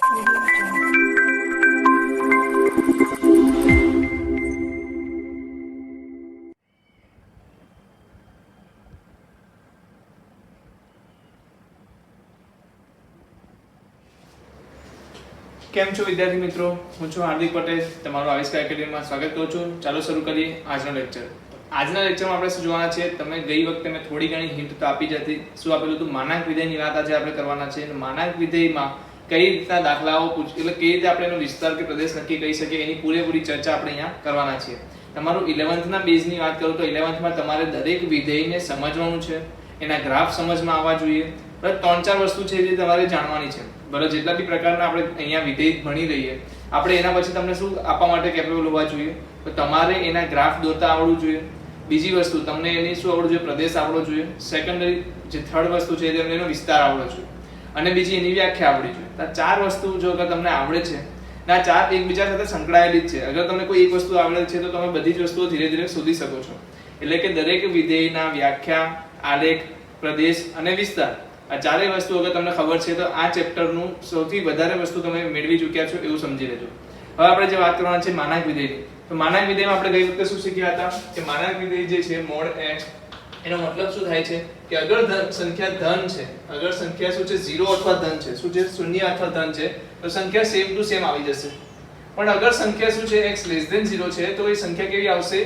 કેમ છો વિદ્યાર્થી મિત્રો, હું છું હાર્દિક પટેલ, તમારું આવિષ્કાર એકેડમીમાં સ્વાગત કરું છું। ચાલો શરૂ કરીએ આજનો લેક્ચર। આજના લેક્ચરમાં આપણે શું જોવાના છે, તમે ગઈ વખતે મેં થોડી ઘણી હિન્ટ તો આપી જ હતી। શું આપેલું હતું? માનાંક વિધેયની વાત આજે આપણે કરવાના છે। માનાંક વિધેયમાં કઈ રીતના દાખલાઓ એટલે કઈ રીતે આપણે એનો વિસ્તાર કે પ્રદેશ નક્કી કરી શકીએ એની પૂરેપૂરી ચર્ચા આપણે અહીંયા કરવાના છીએ। તમારું 11th ના બેઝની વાત કરું તો 11th માં તમારે દરેક વિધેયને સમજવાનું છે, એના ગ્રાફ સમજમાં આવવા જોઈએ, બસ 3-4 વસ્તુ છે જે તમારે જાણવાની છે। બરાબર, જેટલા બી પ્રકારના આપણે અહીંયા વિધેય ભણી રહીએ આપણે એના પછી તમને શું આપવા માટે કેપેબલ હોવા જોઈએ, તો તમારે એના ગ્રાફ દોરતા આવડવું જોઈએ। બીજી વસ્તુ તમને એની શું આવડવું જોઈએ? પ્રદેશ આવડવો જોઈએ। સેકન્ડરી જે થર્ડ વસ્તુ છે તમને એનો વિસ્તાર આવડવો જોઈએ, અને બીજી એની વ્યાખ્યા આવડવી જોઈએ। આ 4 વસ્તુ જો અગર તમને આવડે છે ને આ 4 એકબીજા સાથે સંકળાયેલી જ છે, અગર તમને કોઈ એક વસ્તુ આવડે છે તો તમે બધી જ વસ્તુઓ ધીરે ધીરે શોધી શકો છો। એટલે કે દરેક વિધેયના વ્યાખ્યા, આલેખ, પ્રદેશ અને વિસ્તાર આ ચારેય વસ્તુ અગર તમને ખબર છે તો આ ચેપ્ટરનું સૌથી વધારે વસ્તુ તમે મેળવી ચૂક્યા છો એવું સમજી લેજો। હવે આપણે જે વાત કરવાના છે માનાંક વિધેયની, તો માનાંક વિધેયમાં આપણે ગઈ વખતે શું શીખ્યા હતા કે માનાંક વિધેય જે છે મોડ x, એનો મતલબ શું થાય છે કે અગર સંખ્યા ધન છે, અગર સંખ્યા શું છે 0 અથવા ધન છે, શું છે 0 અથવા ધન છે, તો સંખ્યા સેમ ટુ સેમ આવી જશે। પણ અગર સંખ્યા શું છે x <0 છે તો એ સંખ્યા કેવી આવશે?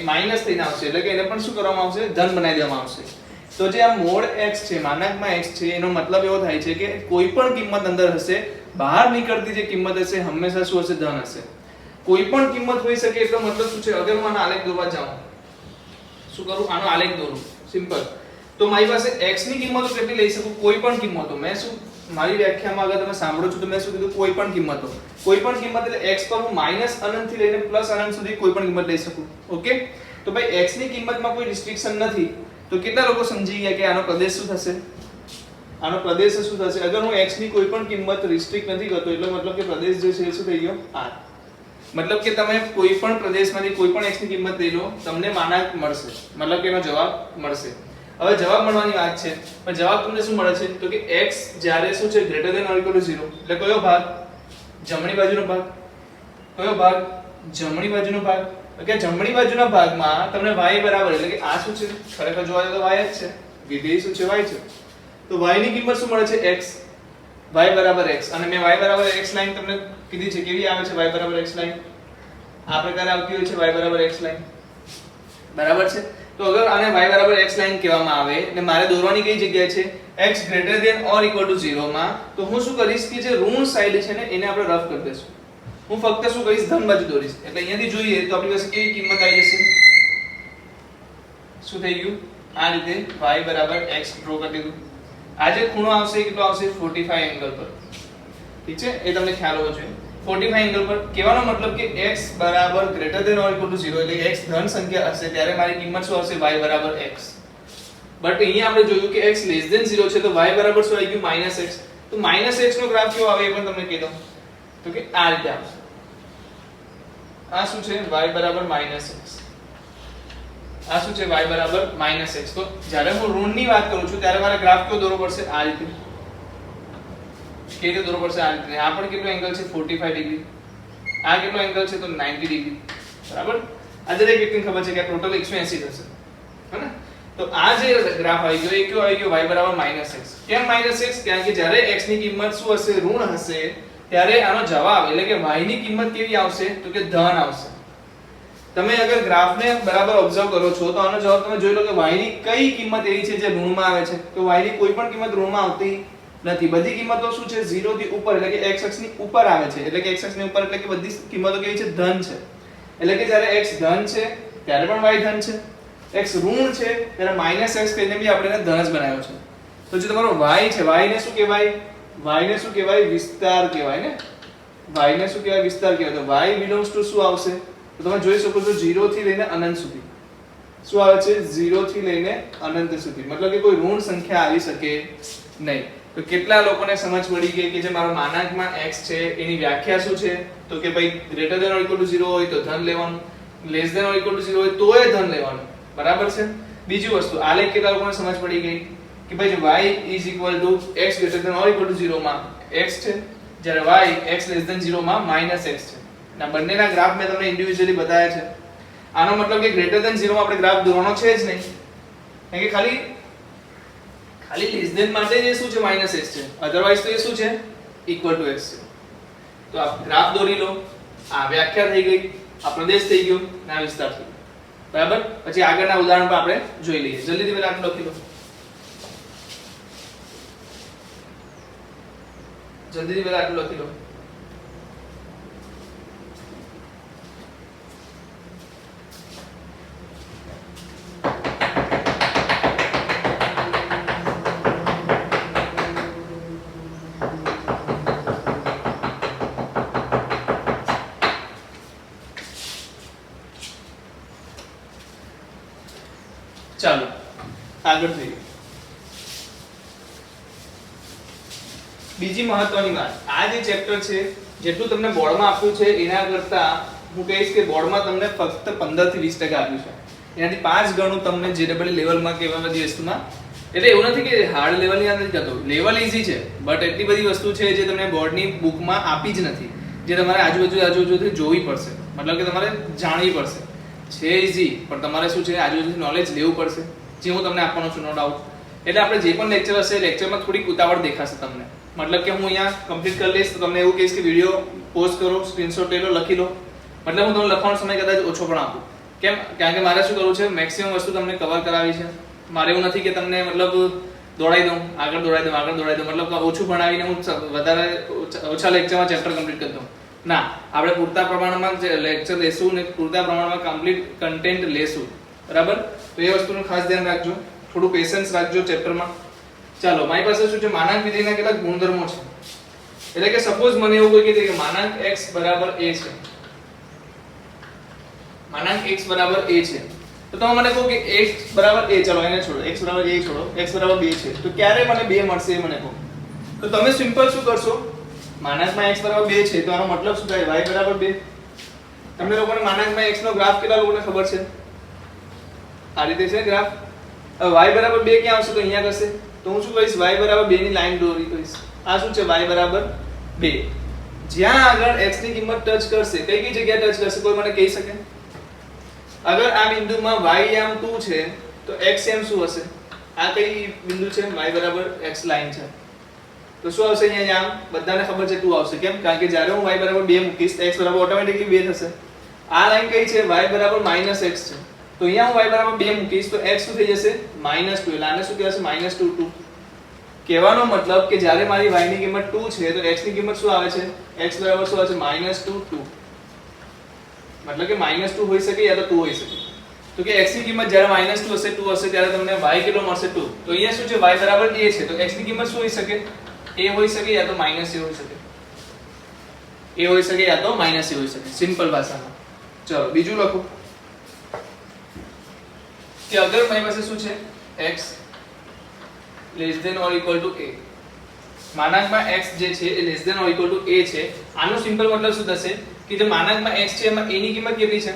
માઈનસ થઈને આવશે, એટલે કે એને પણ શું કરવામાં આવશે? ધન બનાવી દેવામાં આવશે। તો જે આ મોડ x છે, માનાંકમાં x છે, એનો મતલબ એવો થાય છે કે કોઈ પણ કિંમત અંદર હશે, બહાર નીકળતી જે કિંમત હશે હંમેશા શું હશે? ધન હશે। કોઈ પણ કિંમત હોઈ શકે એટલો મતલબ શું છે? અગર હું આનો આલેખ દોરવા જાઉં, શું કરું? આનો આલેખ દોરું, સિમ્પલ। તો મારી પાસે x ની કિંમતો કેટલી લઈ શકું? કોઈ પણ કિંમતો। મેં શું મારી વ્યાખ્યામાં અગર તમે સાંભળો છો તો મેં શું કીધું? કોઈ પણ કિંમતો। કોઈ પણ કિંમત એટલે x પર હું -અનંત થી લઈને +અનંત સુધી કોઈ પણ કિંમત લઈ શકું। ઓકે, તો ભાઈ x ની કિંમતમાં કોઈ રિસ્ટ્રિક્શન નથી, તો કેટલા લોકો સમજી ગયા કે આનો પ્રદેશ શું થશે? આનો પ્રદેશ શું થશે? અગર હું x ની કોઈ પણ કિંમત રિસ્ટ્રિક્ટ નથી કરતો એટલે મતલબ કે પ્રદેશ જે છે એ શું થઈ ગયો? r। મતલબ કે તમે કોઈ પણ પ્રદેશમાંથી કોઈ પણ x ની કિંમત લઈ લો, તમને માનાંક મળશે, મતલબ કે એનો જવાબ મળશે। હવે જવાબ મળવાની વાત છે, પણ જવાબ તમને શું મળે છે? તો કે x જ્યારે શું છે > 0 એટલે કયો ભાગ? જમણી બાજુનો ભાગ। કયો ભાગ? જમણી બાજુનો ભાગ। કે જમણી બાજુના ભાગમાં તમને y બરાબર, એટલે કે આ શું છે? ખરેખર જોવા જાય તો y જ છે, વિધેય શું છે? y છે। તો y ની કિંમત શું મળે છે? x, y બરાબર x, અને મેં y બરાબર x લાઈન તમને કીધી છે, કેવી આવે છે y બરાબર x લાઈન? આ પ્રકારે આવતી હોય છે y બરાબર x લાઈન, બરાબર છે। તો અગર આને y બરાબર x લાઈન કહેવામાં આવે ને મારે દોરવાની કઈ જગ્યાએ છે? x > 0 માં, તો હું શું કરીશ કે જે ઋણ સાઈડ છે ને એને આપણે રફ કરી દઈશું। હું ફક્ત શું કરીશ? ધન બાજુ દોરીશ। એટલે અહીંયાથી જોઈએ તો આપણી પાસે કેવી કિંમત આવી જશે? શું થઈ ગયું? આ રીતે y બરાબર x ડ્રો કરી દીધું। આ જે ખૂણો આવશે કેટલો આવશે? 45 એંગલ પર, ઠીક છે? એ તમને ખ્યાલ હોવો જોઈએ। 45 એંગલ પર કહેવાનો મતલબ કે x બરાબર > 0 એટલે x ધન સંખ્યા હશે ત્યારે મારી કિંમત શું આવશે? y બરાબર x। બટ અહીંયા આપણે જોયું કે x < 0 છે તો y બરાબર શું આવી ગયું? -x। તો -x નો ગ્રાફ કેવો આવે એ પણ તમને કહી દઉં, તો કે આ રીતે આવશે। આ શું છે? y બરાબર -x। આ શું છે? y બરાબર -x। તો જ્યારે હું ઋણની વાત કરું છું ત્યારે મારે ગ્રાફ કેવો દોરવો પડશે? આ રીતે। કેવી રીતે દોરવો પડશે? આ રીતે। આ પણ કેટલો એંગલ છે? 45 ડિગ્રી। આ કેટલો એંગલ છે? તો 90 ડિગ્રી, બરાબર। આ દરેક વ્યક્તિને ખબર છે કે આ ટોટલ 180 થશે, હે ને? તો આ જે ગ્રાફ આવી ગયો એ કેવો આવી ગયો? y બરાબર -x। કેમ -x? કારણ કે જ્યારે x ની કિંમત શું હશે? ઋણ હશે, ત્યારે આનો જવાબ એટલે કે y ની કિંમત કેવી આવશે? તો કે ધન આવશે। તમે અગર ગ્રાફને બરાબર ઓબ્ઝર્વ કરો છો તો આનો જવાબ તમે જોઈ લો કે y ની કઈ કિંમત એવી છે જે ઋણમાં આવે છે? તો y ની કોઈ પણ કિંમત ઋણમાં આવતી નથી, બધી કિંમતો શું છે? 0 થી ઉપર, એટલે કે x અક્ષની ઉપર આવે છે। એટલે કે x અક્ષની ઉપર એટલે કે બધી કિંમતો કેવી છે? ધન છે। એટલે કે જ્યારે x ધન છે ત્યારે પણ y ધન છે, x ઋણ છે ત્યારે -x કહીને બી આપણે એને ધન જ બનાવ્યો છે। તો જે તમારો y છે, y ને શું કહેવાય? y ને શું કહેવાય? વિસ્તાર કહેવાય ને। y ને શું કહેવાય? વિસ્તાર કહેવાય। તો y belongs to શું આવશે? તો તમે જોઈ શકો છો 0 થી લઈને અનંત સુધી। શું આવે છે? 0 થી લઈને અનંત સુધી, મતલબ કે કોઈ ઋણ સંખ્યા આવી શકે નહીં। તો કેટલા લોકોને સમજ પડી ગઈ કે જે મારો માનાંકમાં x છે એની વ્યાખ્યા શું છે? તો કે ભાઈ > 0 હોય તો ધન લેવાનું, < 0 હોય તોય ધન લેવાનું, બરાબર છે। બીજી વસ્તુ, આલેખ કેટલા લોકોને સમજ પડી ગઈ કે ભાઈ y = x > 0 માં x છે જ્યારે y x લેસ ધેન 0 માં -x છે. ના બંનેના ગ્રાફ મેં તમને ઇન્ડિવિડ્યુઅલી બતાવ્યા છે. આનો મતલબ કે ગ્રેટર ધેન 0 માં આપણે ગ્રાફ દોરવાનો છે જ નહીં, કારણ કે ખાલી લેસ ધેન માટે જ શું છે -x છે, અધરવાઇઝ તો એ શું છે ઇક્વલ ટુ x છે. તો આ ગ્રાફ દોરી લો, આ વ્યાખ્યા થઈ ગઈ, આ પ્રદેશ થઈ ગયો, આ વિસ્તાર થઈ ગયો. બરાબર. પછી આગળના ઉદાહરણ પર આપણે જોઈ લઈએ. જલ્દીથી પહેલા આટલું લખી લો, જલ્દીથી પહેલા આટલું લખી લો. ચાલો આગળ જોઈએ. બીજી મહત્વની વાત, આ જે ચેપ્ટર છે જેટલું તમને બોર્ડમાં આપ્યું છે એના કરતા હું કહીશ કે બોર્ડમાં તમને ફક્ત 15 થી 20% આપ્યું છે. એનાથી 5 ગણું તમને JEE લેવલમાં કે એવા બધી વસ્તુમાં, એટલે એવું નથી કે હાર્ડ લેવલની અંદર નથી કરતો, લેવલ ઈઝી છે, બટ એટલી બધી વસ્તુ છે જે તમને બોર્ડની બુકમાં આપી જ નથી, જે તમારે આજુબાજુથી જોવી પડશે, મતલબ કે તમારે જાણવી પડશે. છે ઈઝી, પણ તમારે શું છે આજુબાજુથી નોલેજ લેવું પડશે, જે હું તમને આપવાનો છું નો ડાઉટ. એટલે આપણે જે પણ લેક્ચર હશે લેક્ચરમાં થોડીક ઉતાવળ દેખાશે તમને, મતલબ કે હું અહીંયા કમ્પ્લીટ કરી લઈશ તો તમને એવું કહીશ કે વિડિયો પોઝ કરો, સ્ક્રીનશોટ લઈ લો, લખી લો, મતલબ હું તમને લખવાનો સમય કદાચ ઓછો પણ આપું. કેમ? કારણ કે મારે શું કરવું છે, મેક્સિમમ વસ્તુ તમને કવર કરાવી છે. મારે એવું નથી કે તમને મતલબ દોડાઈ દઉં, આગળ દોડાઈ દઉં, મતલબ ઓછું ભણાવીને હું વધારે ઓછા લેક્ચરમાં ચેપ્ટર કમ્પ્લીટ કરી દઉં. ના, આપણે પૂરતા પ્રમાણમાં લેક્ચર લેશું ને પૂરતા પ્રમાણમાં કમ્પ્લીટ કન્ટેન્ટ લેશું. બરાબર. તો એ વસ્તુનું ખાસ ધ્યાન રાખજો, થોડું પેશન્સ રાખજો ચેપ્ટરમાં. ચાલો, મારી પાસે શું છે, માનાંક વિધેયના કેટલાક ગુણધર્મો છે. એટલે કે સપોઝ મને એવું કોઈ કહે કે માનાંક x બરાબર a છે, માનાંક x બરાબર a છે, તો તમે મને કહો કે x બરાબર a, ચલો એને છોડો, x બરાબર a છોડો, x બરાબર 2 છે, તો ક્યારે મને 2 મળશે એ મને કહો. તો તમે સિમ્પલ શું કરશો, માનાંકમાં x બરાબર 2 છે તો આનો મતલબ શું થાય, y બરાબર 2. તમને લોકોને માનાંકમાં x નો ગ્રાફ કેટલા લોકોને ખબર છે? આ રીતે છે ગ્રાફ. હવે y બરાબર 2 ક્યાં આવશે, તો અહીંયા કરશે, તો હું શું કરીશ, y બરાબર 2 ની લાઈન દોરી દઈશ. આ શું છે, y બરાબર 2. જ્યાં આગળ x ની કિંમત ટચ કરશે, કઈ જગ્યાએ ટચ કરશે, કોઈ મને કહી શકે? અગર આ બિંદુમાં y એમ 2 છે તો x એમ શું હશે? આ કઈ બિંદુ છે, y બરાબર x લાઈન છે, તો શું આવશે અહીંયા? આમ બધાને ખબર છે 2 આવશે. કેમ? કારણ કે જ્યારે હું y બરાબર 2 મૂકીશ તો x બરાબર ઓટોમેટિકલી 2 થશે. આ લાઈન કઈ છે, y બરાબર -x છે, તો અહીંયા હું y બરાબર 2 મૂકીશ તો x શું થઈ જશે, -2. એટલે આને શું કહેવાશે, -2 2. કહેવાનો મતલબ કે જ્યારે મારી y ની કિંમત 2 છે તો x ની કિંમત શું આવે છે, x બરાબર શું આવે છે, -2 2. મતલબ કે -2 હોઈ શકે યા તો 2 હોઈ શકે. તો કે x ની કિંમત જ્યારે -2 હશે, 2 હશે, ત્યારે તમને y કેટલો મળશે, 2. તો અહીંયા શું છે, y બરાબર a છે, તો x ની કિંમત શું હોઈ શકે, a હોઈ શકે યા તો -a હોઈ શકે, a હોઈ શકે યા તો -a હોઈ શકે, સિમ્પલ ભાષામાં. ચલો બીજું લખો કે અગર મારી પાસે શું છે, x less than or equal to a, માનાંકમાં x જે છે એ less than or equal to a છે. આનો સિમ્પલ મતલબ શું થશે કે જે માનાંકમાં x છે એમાં a ની કિંમત કેટલી છે,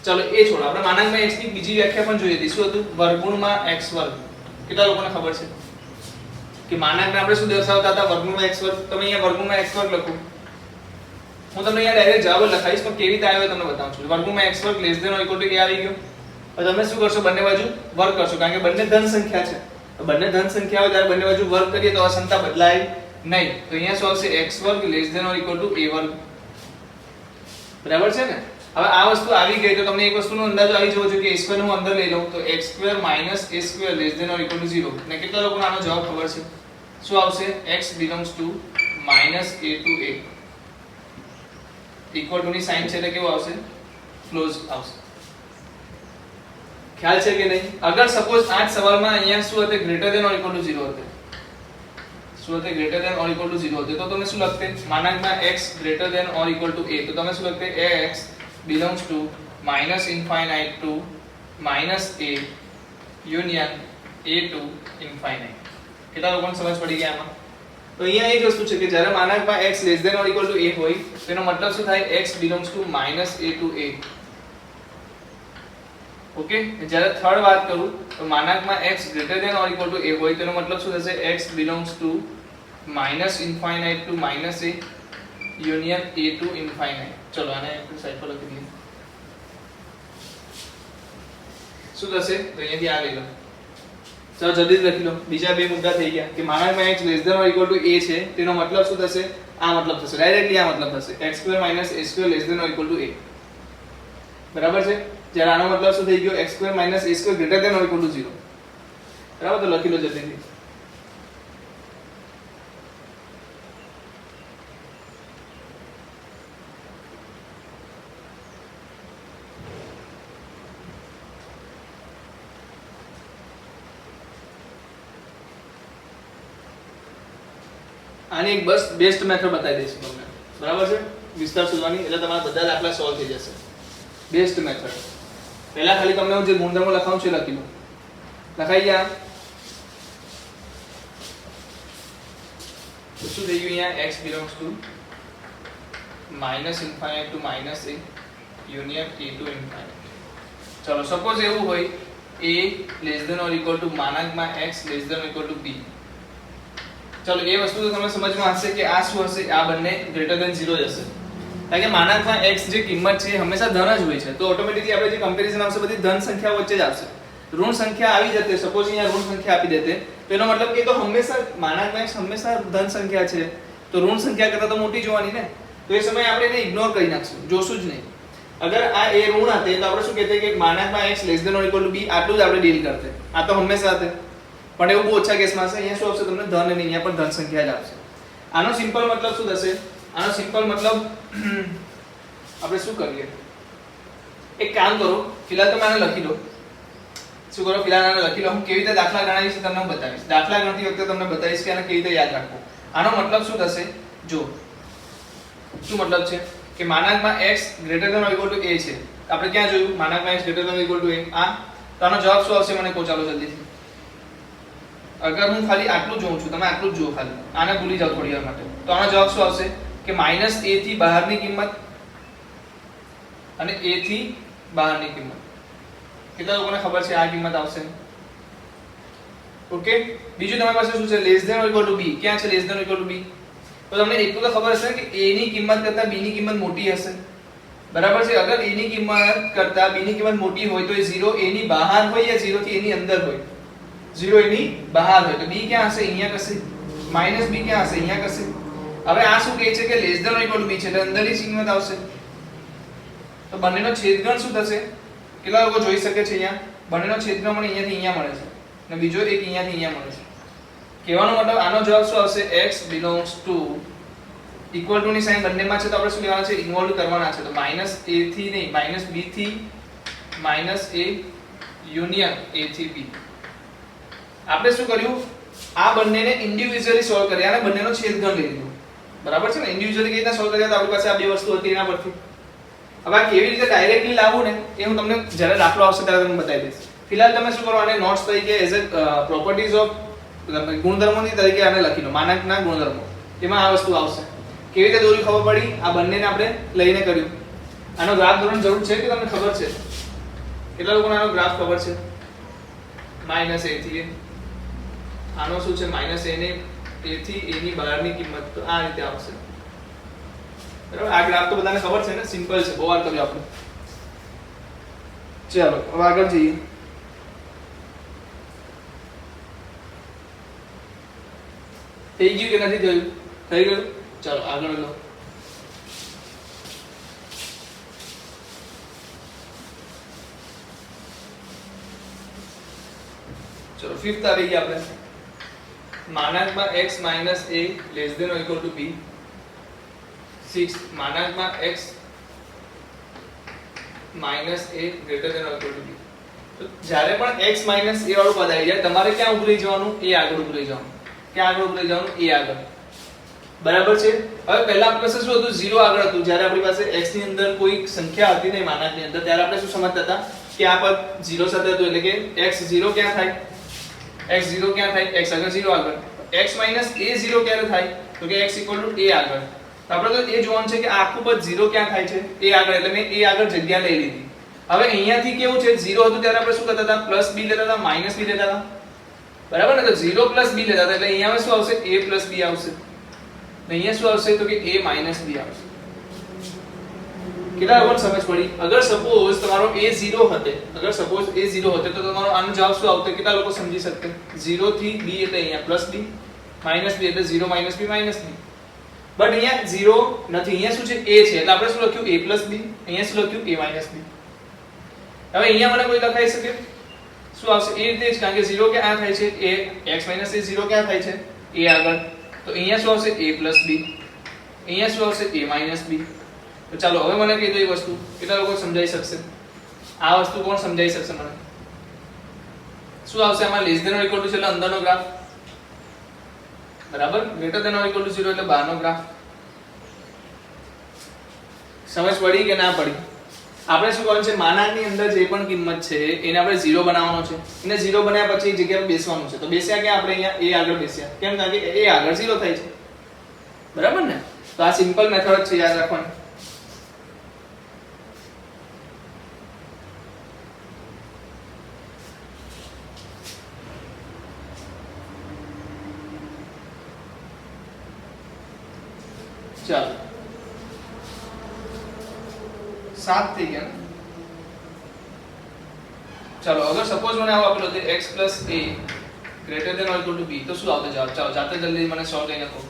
ચલો એ છોડો, આપણે માનાંકમાં x ની બીજી વ્યાખ્યા પણ જોઈ હતી. શું હતું, વર્ગમૂળમાં x વર્ગ. કેટલા લોકોને ખબર છે કે માનાંકને આપણે શું દર્શાવતા હતા, વર્ગમૂળમાં x વર્ગ. તમે અહીંયા વર્ગમૂળમાં x વર્ગ લખો, હું તમને અહીંયા ડાયરેક્ટ જવાબ લખાઈશ પણ કેવી રીતે આવ્યો તમને બતાવું છું. વર્ગમૂળમાં x વર્ગ less than or equal to a આવી ગયો. હવે તમે શું કરશો, બંને બાજુ વર્ગ કરશો, કારણ કે બંને ધન સંખ્યા છે. તો બંને ધન સંખ્યા હોય ત્યારે બંને બાજુ વર્ગ કરીએ તો આ સંખ્યા બદલાય નહીં. તો અહીંયા શું આવશે, x વર્ગ less than or equal to a વર્ગ. બરાબર છે ને? હવે આ વસ્તુ આવી ગઈ તો તમને એક વસ્તુનો અંદાજો આવી જવો જોઈએ કે a સ્ક્વેર હું અંદર લઈ લઉં તો x square minus a square less than or equal to 0. ને કેટલા લોકોને આનો જવાબ ખબર છે? શું આવશે, x belongs to -a to a. Equal to ની સાઇન છે એટલે કેવું આવશે, ક્લોઝ આવશે. ખ્યાલ છે કે નહીં? અગર સપોઝ આ સવાલમાં અહીંયા શું હતું, greater than or equal to 0 હતું, શું હતું, greater than or equal to 0 હતું, તો તમે શું લખતે, માનાંકમાં x greater than or equal to a, તો તમે શું લખતે, x belongs to -∞ to -a union a to infinite. કેટલા લોકોને સમજ પડી ગયા આમાં? તો અહીંયા એ જ વસ્તુ છે કે જ્યારે માનાંકમાં x less than or equal to a હોય તેનો મતલબ શું થાય, x belongs to -a to a. Okay, જ્યારે થર્ડ વાત કરું તો માનાંકમાં x greater than or equal to a હોય તેનો મતલબ શું થશે, x belongs to minus infinite to minus A union A to infinite. चलो આને સાઈડ પર લખી દઈએ. શું થશે? તો અહીંયાથી આ લઈ લો. ચાલો જલ્દી લખી લો. બીજા બે મુદ્દા થઈ ગયા કે માનાંકમાં x less than or equal to a છે, તેનો મતલબ શું થશે? આ મતલબ થશે, ડાયરેક્ટલી આ મતલબ થશે x² - a² less than or equal to a. બરાબર છે? જ્યારે આનો મતલબ શું થઈ ગયો? x² - a² greater than or equal to 0. બરાબર? તો લખી લો જલ્દીથી. આની એક બસ બેસ્ટ મેથડ બતાવી દઈશું તમને. બરાબર છે? વિસ્તાર શોધવાની, એટલે તમારા બધા દાખલા સોલ્વ થઈ જશે. Best method. પહેલા ખાલી તમને હું જે ગુણધર્મો લખાવું છું લખી લો. લખાઈ ગયા? તો શું થઈ ગયું અહીંયા? x belongs to minus infinite to minus a union a to infinite. ચલો સપોઝ એવું હોય a less than or equal to માનાંકમાં x less than or equal to b. ચલો એ વસ્તુ તો તમને સમજમાં હશે કે આ શું હશે? આ બંને ગ્રેટર ધેન 0 જ હશે. કારણ કે માનાંકમાં x જે કિંમત છે હંમેશા ધન જ હોય છે. તો ઓટોમેટિકલી આપણે જે કમ્પેરીઝન આવશે બધી ધન સંખ્યાઓ વચ્ચે જ આવશે. ઋણ સંખ્યા આવી જતે, સપોઝ અહીંયા ઋણ સંખ્યા આપી દેતે, તો એનો મતલબ કે તો હંમેશા માનાંકમાં x હંમેશા ધન સંખ્યા છે, તો ઋણ સંખ્યા કરતા તો મોટી જોવાની ને. તો એ સમયે આપણે એને ઇગ્નોર કરી નાખશું, જોશું જ નહીં. અગર આ એ ઋણ હતે તો આપણે શું કહેતે કે માનાંકમાં x less than or equal to b આટલું જ આપણે ડીલ કરતે. આ તો હંમેશા હતે, પણ એવું બહુ ઓછા કેસમાં હશે. અહીંયા શું આવશે? તમને ધન અને અહીંયા પણ ધન સંખ્યા જ આવશે. આનો સિમ્પલ મતલબ શું થશે? આનો સિમ્પલ મતલબ આપણે શું કરીએ? એક કામ કરો, ફિલહાલ તમે આને લખી લો. શું કરો? ફિલહાલ આને લખી લો. હું કેવી રીતે દાખલા ગણાવીશ તમને બતાવીશ. દાખલા ગણતી વખતે તમને બતાવીશ કે આને કેવી રીતે યાદ રાખવું. આનો મતલબ શું થશે? જો શું મતલબ છે કે માનાંકમાં x greater than or equal to a છે. આપણે ક્યાં જોયું? માનાંકમાં x greater than or equal to a. આ તો આનો જવાબ શું આવશે? મને કહો ચાલો જલ્દીથી. અગર હું ખાલી આટલું જોઉં છું, તમે આટલું જ જુઓ ખાલી, આને ભૂલી જાઓ થોડી વાર માટે. તો આનો જવાબ શું આવશે કે -a થી બહારની કિંમત અને a થી બહારની કિંમત. કેટલા લોકોને ખબર છે આ કિંમત આવશે? ઓકે. બીજું તમારી પાસે શું છે? Less than or equal to b. ક્યાં છે less than or equal to b? તો તમને એટલું તો ખબર હશે કે a ની કિંમત કરતા b ની કિંમત મોટી હશે. બરાબર છે? અગર a ની કિંમત કરતા b ની કિંમત મોટી હોય તો એ 0 a ની બહાર હોય યા 0 થી a ની અંદર હોય? 0 એની બહાર હોય તો b ક્યાં હશે? અહીંયા કશે. -b ક્યાં હશે? અહીંયા કશે. હવે આ શું કહે છે કે less than or equal to b છે, એટલે અંદરની કિંમત આવશે. તો બંનેનો છેદગણ શું થશે? કેટલા લોકો જોઈ શકે છે અહીંયા? બંનેનો છેદગણ મને અહીંયાથી અહીંયા મળે છે અને બીજો એક અહીંયાથી અહીંયા મળે છે. કહેવાનો મતલબ આનો જવાબ શું આવશે? x belongs to equal to ની સાઈન બંનેમાં છે તો આપણે શું લેવાના છે? ઇન્વોલ્વ કરવાના છે. તો -a થી નહીં, -b થી -a યુનિયન a થી b. આપણે શું કર્યું? આ બંનેને ઇન્ડિવિડ્યુઅલી સોલ્વ કર્યા અને બંનેનો છેદગણ લઈ લીધો. બરાબર છે ને? ઇન્ડિવિડ્યુઅલી કેવી રીતે સોલ્વ કર્યા? તો આપણી પાસે આ બે વસ્તુ હતી એના પરથી. હવે આ કેવી રીતે ડાયરેક્ટલી લાવવું ને એ હું તમને જ્યારે દાખલો આવશે ત્યારે તમને બતાવી દઈશ. ફિલહાલ તમે શું કરો? આને નોટ્સ તરીકે એઝ અ પ્રોપર્ટીઝ ઓફ ગુણધર્મોની તરીકે આને લખી લો. માનાંકના ગુણધર્મો, એમાં આ વસ્તુ આવશે. કેવી રીતે દોરી ખબર પડી? આ બંનેને આપણે લઈને કર્યું. આનો ગ્રાફ દોરવાની જરૂર છે કે તમને ખબર છે? કેટલા લોકોને આનો ગ્રાફ ખબર છે? -a થી આનો શું છે? -a ને a થી a ની બહારની કિંમત. તો આ રીતે આવશે. બરાબર? આ ગ્રાફ તો બધાને ખબર છે ને? સિમ્પલ છે, બહુ વાર કર્યું આપણે. ચાલો હવે આગળ જઈએ. થઈ ગયું કે નથી થયું? થઈ ગયું. ચાલો આગળ લો. ચલો ફિફ્થ આવી ગયા આપણે. માનાંકમાં x - a less than or equal to b. 6 માનાંકમાં x - a greater than or equal to b. તો જ્યારે પણ x - a વાળું પદ આવી જાય તમારે ક્યાં ઉભું રહી જવાનું? a આગળ ઉભું રહી જવાનું. ક્યાં આગળ ઉભું રહી જવાનું? a આગળ. બરાબર છે? હવે પહેલા આપણી પાસે શું હતું? 0 આગળ હતું. જ્યારે આપણી પાસે x ની અંદર કોઈ સંખ્યા હતી નહીં માનાંકની અંદર, ત્યારે આપણે શું સમજતા હતા કે આ પદ 0 સાથે હતું, એટલે કે x 0 ક્યાં થાય? x 0 ક્યાં થાય? x આગળ 0 આગળ. x - a 0 ક્યારે થાય? તો કે x a આગળ. તો આપણે તો એ જોવાનું છે કે આ આખું પદ 0 ક્યાં થાય છે? a આગળ. એટલે મેં a આગળ જગ્યા લઈ લીધી. હવે અહીંયાથી કેવું છે? 0 હતું ત્યારે આપણે શું કરતા હતા? +b લેતા હતા, -b લેતા હતા. બરાબર ને? તો 0 + b લેતા હતા એટલે અહીંયા શું આવશે? a + b આવશે. ને અહીંયા શું આવશે? તો કે a - b આવશે. કેટલા લોકોને સમજ પડી? અગર સપોઝ તમારો a 0 હતે, અગર સપોઝ a 0 હતે તો તમારો આનો જવાબ શું આવતો? કેટલા લોકો સમજી શકતે? 0 થી b એટલે અહીંયા +b, -b એટલે 0 - b -b. બટ અહીંયા 0 નથી, અહીંયા શું છે? a છે એટલે આપણે શું લખ્યું? a + b. અહીંયા શું લખ્યું? a - b. હવે અહીંયા મને કોઈ લખાઈ શકે? શું આવશે? એ રીતે જ, કારણ કે 0 ક્યાં થાય છે? a x - a 0 ક્યાં થાય છે? a આગળ. તો અહીંયા શું આવશે? a + b. અહીંયા શું આવશે? a - b. તો ચાલો હવે મને કહી દો એ વસ્તુ કેટલા લોકો સમજાઈ શકશે? આ વસ્તુ કોણ સમજાઈ શકશે મને? શું આવશે આમાં? Less than or equal to છે એટલે અંદરનો ગ્રાફ, બરાબર? Greater than or equal to 0 એટલે બહારનો ગ્રાફ. સમજ પડી કે ના પડી? આપણે શું કરવાનું છે? માનાંકની અંદર જે પણ કિંમત છે એને આપણે 0 બનાવવાનો છે. એને 0 બનાવ્યા પછી જગ્યા પર બેસવાનું છે. તો બેસ્યા ક્યાં? આપણે અહીંયા a આગળ બેસ્યા. કેમ? કારણ કે a આગળ 0 થાય છે, બરાબર ને? તો આ સિમ્પલ મેથડ છે, યાદ રાખવાની. ચાલો 7 થઈ ગયા ને? ચાલો અગર સપોઝ મને આવું આપેલું હતું x + a greater than or equal to b તો શું આવતો જવાબ? ચાલો જાતે જલ્દી મને સોલ્વ કરી નાખો.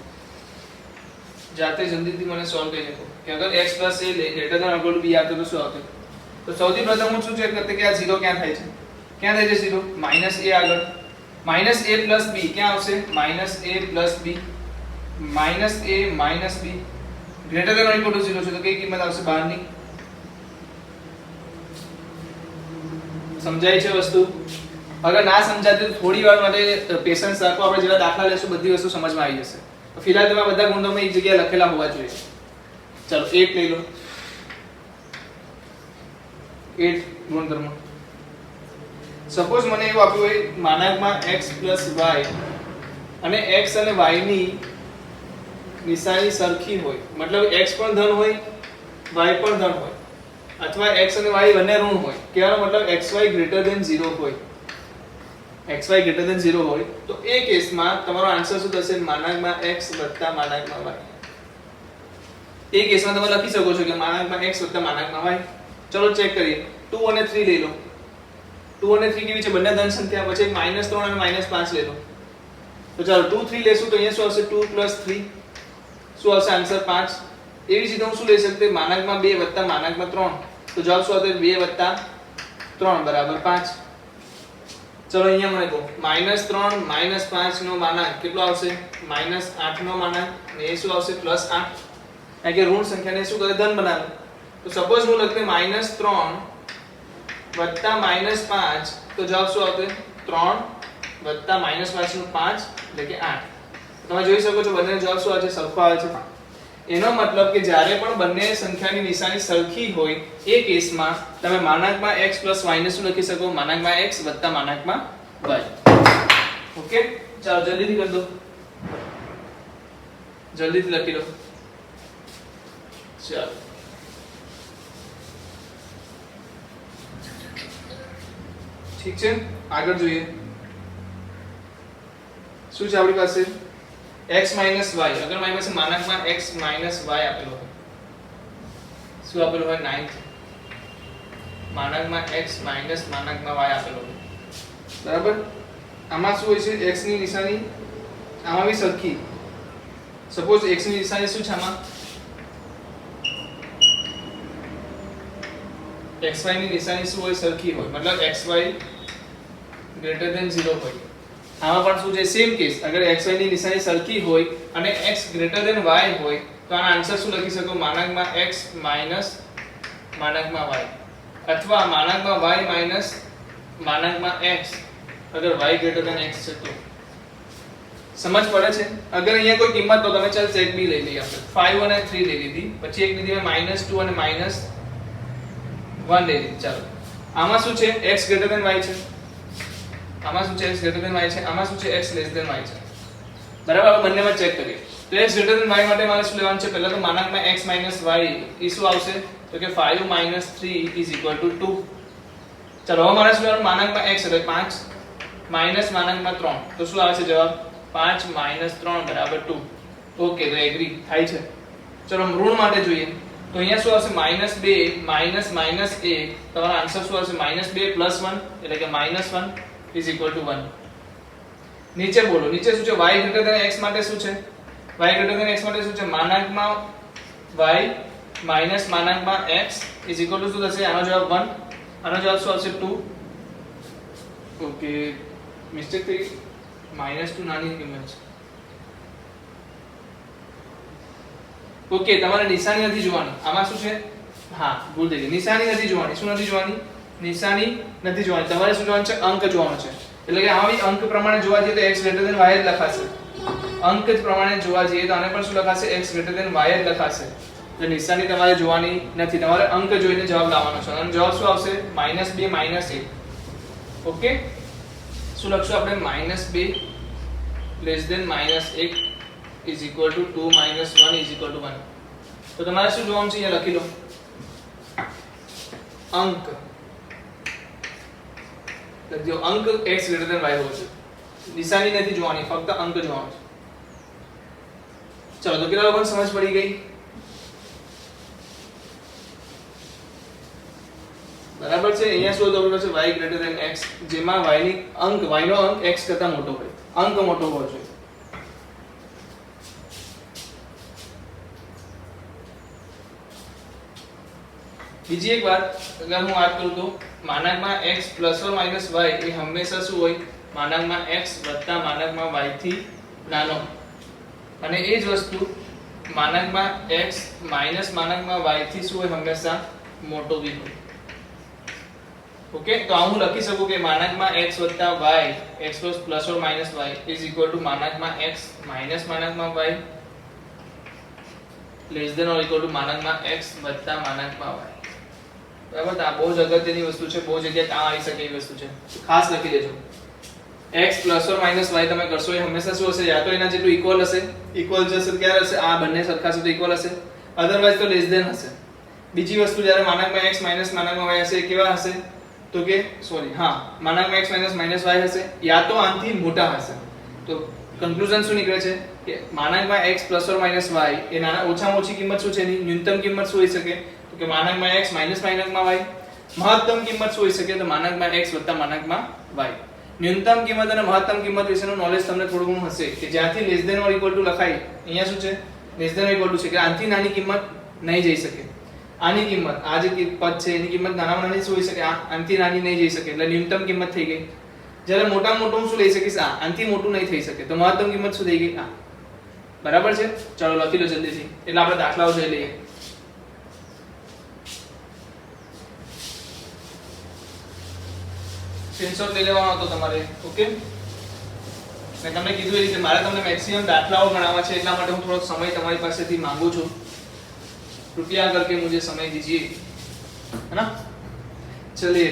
જાતે જલ્દીથી મને સોલ્વ કરી નાખો કે અગર x + a greater than or equal to b આવતો તો શું આવતું? તો સૌથી પ્રથમ હું શું ચેક કરતે કે આ 0 ક્યાં થાય છે? ક્યાં થાય છે 0? -a આગળ. -a + b ક્યાં આવશે? -a + b -a - b greater than or equal to 0 છે તો કઈ કિંમત આવશે? બહારની. સમજાય છે વસ્તુ? અગર ના સમજાતી તો થોડી વાર માટે પેશન્સ રાખો, આપણે જેટલા દાખલા લેશું બધી વસ્તુ સમજમાં આવી જશે. તો ફિલહાલ તમે બધા ગુણધર્મો એક જગ્યાએ લખેલા હોવા જોઈએ. ચાલો 8 લઈ લો. 8 ગુણધર્મ. સપોઝ મને એવું આપ્યું હોય માનાંકમાં x + y અને x અને y ની નિશાની સરખી હોય, મતલબ x પણ ધન હોય y પણ ધન હોય, અથવા x અને y બંને ઋણ હોય. કહેવાનો મતલબ xy ગ્રેટર ધેન 0 હોય. xy ગ્રેટર ધેન 0 હોય તો એ કેસમાં તમારો આન્સર શું થશે? માનાંકમાં x વત્તા માનાંકમાં y. એ કેસમાં તમે લખી શકો છો કે માનાંકમાં x વત્તા માનાંકમાં y. ચલો ચેક કરીએ. 2 અને 3 લઈ લો. 2 અને 3 કેવી છે? બંને ધન સંખ્યા. પછી -3 અને -5 લઈ લો. તો ચાલો 2 3 લેશું તો અહીંયા શું આવશે? 2 + 3 શું આવશે? આન્સર 5. એવી જ રીતે હું શું લઈ શકતે? માનાંકમાં 2 વત્તા માનાંકમાં 3 તો જવાબ શું આવશે? 2 વત્તા 3 બરાબર 5. ચલો અહીંયા મને કહો -3 -5 નો માનાંક કેટલો આવશે? -8 નો માનાંક અને એ શું આવશે? +8. કારણ કે ઋણ સંખ્યાને શું કરે? ધન બનાવે. તો સપોઝ હું લખતે -3 વત્તા -5 તો જવાબ શું આવશે? 3 વત્તા -5 નું 5 એટલે કે 8. તમે જોઈ શકો છો બંનેનો જવાબ શું આવે છે? સરખો આવે છે. એનો મતલબ કે જ્યારે પણ બંને સંખ્યાની નિશાની સરખી હોય એ કેસમાં તમે માનાંકમાં x + y ને શું લખી શકો? માનાંકમાં x વત્તા માનાંકમાં y. ઓકે, ચાલો જલ્દીથી કરી દો. જલ્દીથી લખી લો. ચાલો ઠીક છે, આગળ જોઈએ. શું છે આપણી પાસે? x - y. અગર મારી પાસે માનાંકમાં x - y આપેલો હોય, શું આપેલો હોય? 9 માનાંકમાં x - માનાંકમાં y આપેલો હોય, બરાબર? આમાં શું હોય છે? x ની નિશાની આમાં બી સરખી. સપોઝ x ની નિશાની શું છે આમાં? xy ની નિશાની શું હોય? સરખી હોય, મતલબ xy ગ્રેટર ધેન 0 હોય. આમાં પણ શું છે? Same case. અગર xy ની નિશાની સરખી હોય અને x ગ્રેટર ધેન y હોય તો આનો આન્સર શું લખી શકો? માનાંકમાં x માઈનસ માનાંકમાં y અથવા માનાંકમાં y માઈનસ માનાંકમાં x અગર y ગ્રેટર ધેન x છે તો. સમજ પડે છે? અગર અહીંયા કોઈ કિંમત તો તમે ચાલ ચેક બી લઈ લઈએ. આપણે 5 અને 3 લઈ લીધી, પછી એક લીધી મેં -2 અને -1 લઈ લીધી. ચાલો આમાં શું છે? x ગ્રેટર ધેન y છે. આમાં શું છે? x ગ્રેટર ધેન y છે. આમાં શું છે? x લેસ ધેન y છે. બરાબર? આપણે બંનેમાં ચેક કરીએ. તો x ગ્રેટર ધેન y માટે મારે શું લેવાનું છે? પહેલા તો માનાંકમાં x - y એ શું આવશે? તો કે 5 - 3 = 2. ચાલો હવે મારે શું લેવાનું? માનાંકમાં x એટલે 5 માઇનસ માનાંકમાં 3 તો શું આવે છે જવાબ 5 માઇનસ 3 બરાબર 2. ઓકે તો એગ્રી થાય છે. ચલો ઋણ માટે જોઈએ તો અહીંયા શું આવશે -2 માઇનસ માઇનસ 1 તમારો આન્સર શું આવશે -2 પ્લસ 1 એટલે કે -1 ઇઝ ઇક્વલ ટુ 1. નીચે બોલો નીચે શું છે y ગ્રેટર ધેન x માટે શું છે y ગ્રેટર ધેન x માટે શું છે માનાંકમાં y માઇનસ માનાંકમાં x ઇઝ ઇક્વલ ટુ શું થશે આનો જવાબ 1 આનો જવાબ શું આવશે 2. ઓકે મિસ્ટેક થઈ -2 નાની કિંમત છે. ઓકે તમારે નિશાની નથી જોવાની આમાં શું છે હા ભૂલ થઈ ગઈ નિશાની નથી જોવાની શું નથી જોવાની નિશાની નથી જોવાની તમારે શું જોવાનું છે અંક જોવાનો છે એટલે કે આમાં અંક પ્રમાણે જોવા જઈએ તો x ગ્રેટર ધેન y જ લખાશે અંક જ પ્રમાણે જોવા જઈએ તો આને પણ શું લખાશે x ગ્રેટર ધેન y જ લખાશે એટલે નિશાની તમારે જોવાની નથી તમારે અંક જોઈને જવાબ લાવવાનો છે અને જવાબ શું આવશે -2 -1. ઓકે શું લખશું આપણે -2 less than -1 is equal to 2 minus 1 is equal to 1. તો તમારે શું જોવાનું છે અહીંયા લખી લો અંક લખજો અંક x greater than y હોવો છે નિશાની નથી જોવાની ફક્ત અંક જોવાનો છે. ચલો તો કેટલા લોકોને સમજ પડી ગઈ બરાબર છે. અહીંયા શું હતું આપણી પાસે y greater than x જેમાં y ની અંક y નો અંક x કરતા મોટો હોય અંક મોટો હોવો જોઈએ. બીજી એક વાત અગર હું વાત કરું તો માનાંકમાં x plus or minus y એ હંમેશા શું હોય માનાંકમાં x વત્તા માનાંકમાં y થી નાનો અને એ જ વસ્તુ માનાંકમાં x માઈનસ માનાંકમાં y થી શું હોય હંમેશા મોટો બી હોય. ઓકે તો આ હું લખી શકું કે માનાંકમાં x વત્તા y x plus or minus y is equal to માનાંકમાં x માઈનસ માનાંકમાં y less than or equal to માનાંકમાં x વત્તા માનાંકમાં y. બરાબર તો આ બહુ જ અગત્યની વસ્તુ છે બહુ જગ્યાએ કામ આવી શકે એવી વસ્તુ છે ખાસ લખી દેજો. x plus or minus y તમે કરશો એ હંમેશા શું હશે યા તો એના જેટલું ઇક્વલ હશે ઇક્વલ જશે ક્યારે હશે આ બંને સરખા હશે તો ઇક્વલ હશે અધરવાઇઝ તો લેસ ધેન હશે. બીજી વસ્તુ જ્યારે માનાંકમાં x માઈનસ માનાંકમાં y હશે એ કેવા હશે તો કે સોરી હા માનાંકમાં x માઈનસ y હશે યા તો આનાથી મોટા હશે. તો કન્ક્લુઝન શું નીકળે છે કે માનાંકમાં x plus or minus y એ નાના ઓછામાં ઓછી કિંમત શું છે એની ન્યૂનતમ કિંમત શું હોઈ શકે તો કે માનાંકમાં x માઈનસ માનાંકમાં y. મહત્તમ કિંમત શું હોઈ શકે તો માનાંકમાં x વત્તા માનાંકમાં y. ન્યૂનતમ કિંમત અને મહત્તમ કિંમત વિશેનું નોલેજ તમને થોડું ઘણું હશે કે જ્યાંથી less than or equal to લખાય અહીંયા શું છે less than or equal to છે કે આનાથી નાની કિંમત નહીં જઈ શકે. આની કિંમત આ જે પદ છે એની કિંમત નાનામાં નાની શું હોઈ શકે આનાથી નાની નહીં જઈ શકે એટલે ન્યૂનતમ કિંમત થઈ ગઈ. જ્યારે મોટામાં મોટું શું લઈ શકીશ આનાથી મોટું નહીં થઈ શકે તો મહત્તમ કિંમત શું થઈ ગઈ આ. બરાબર છે ચાલો લખી લો જલ્દીથી એટલે આપણે દાખલાઓ જોઈ લઈએ. સ્ક્રીનશોટ લઈ લેવાનો હતો તમારે ઓકે. મેં તમને કીધું એ રીતે મારે તમને મેક્સિમમ દાખલાઓ ગણાવવા છે એટલા માટે હું થોડો સમય તમારી પાસેથી માંગુ છું. कृपया करके मुझे समय दीजिए है ना. चलिए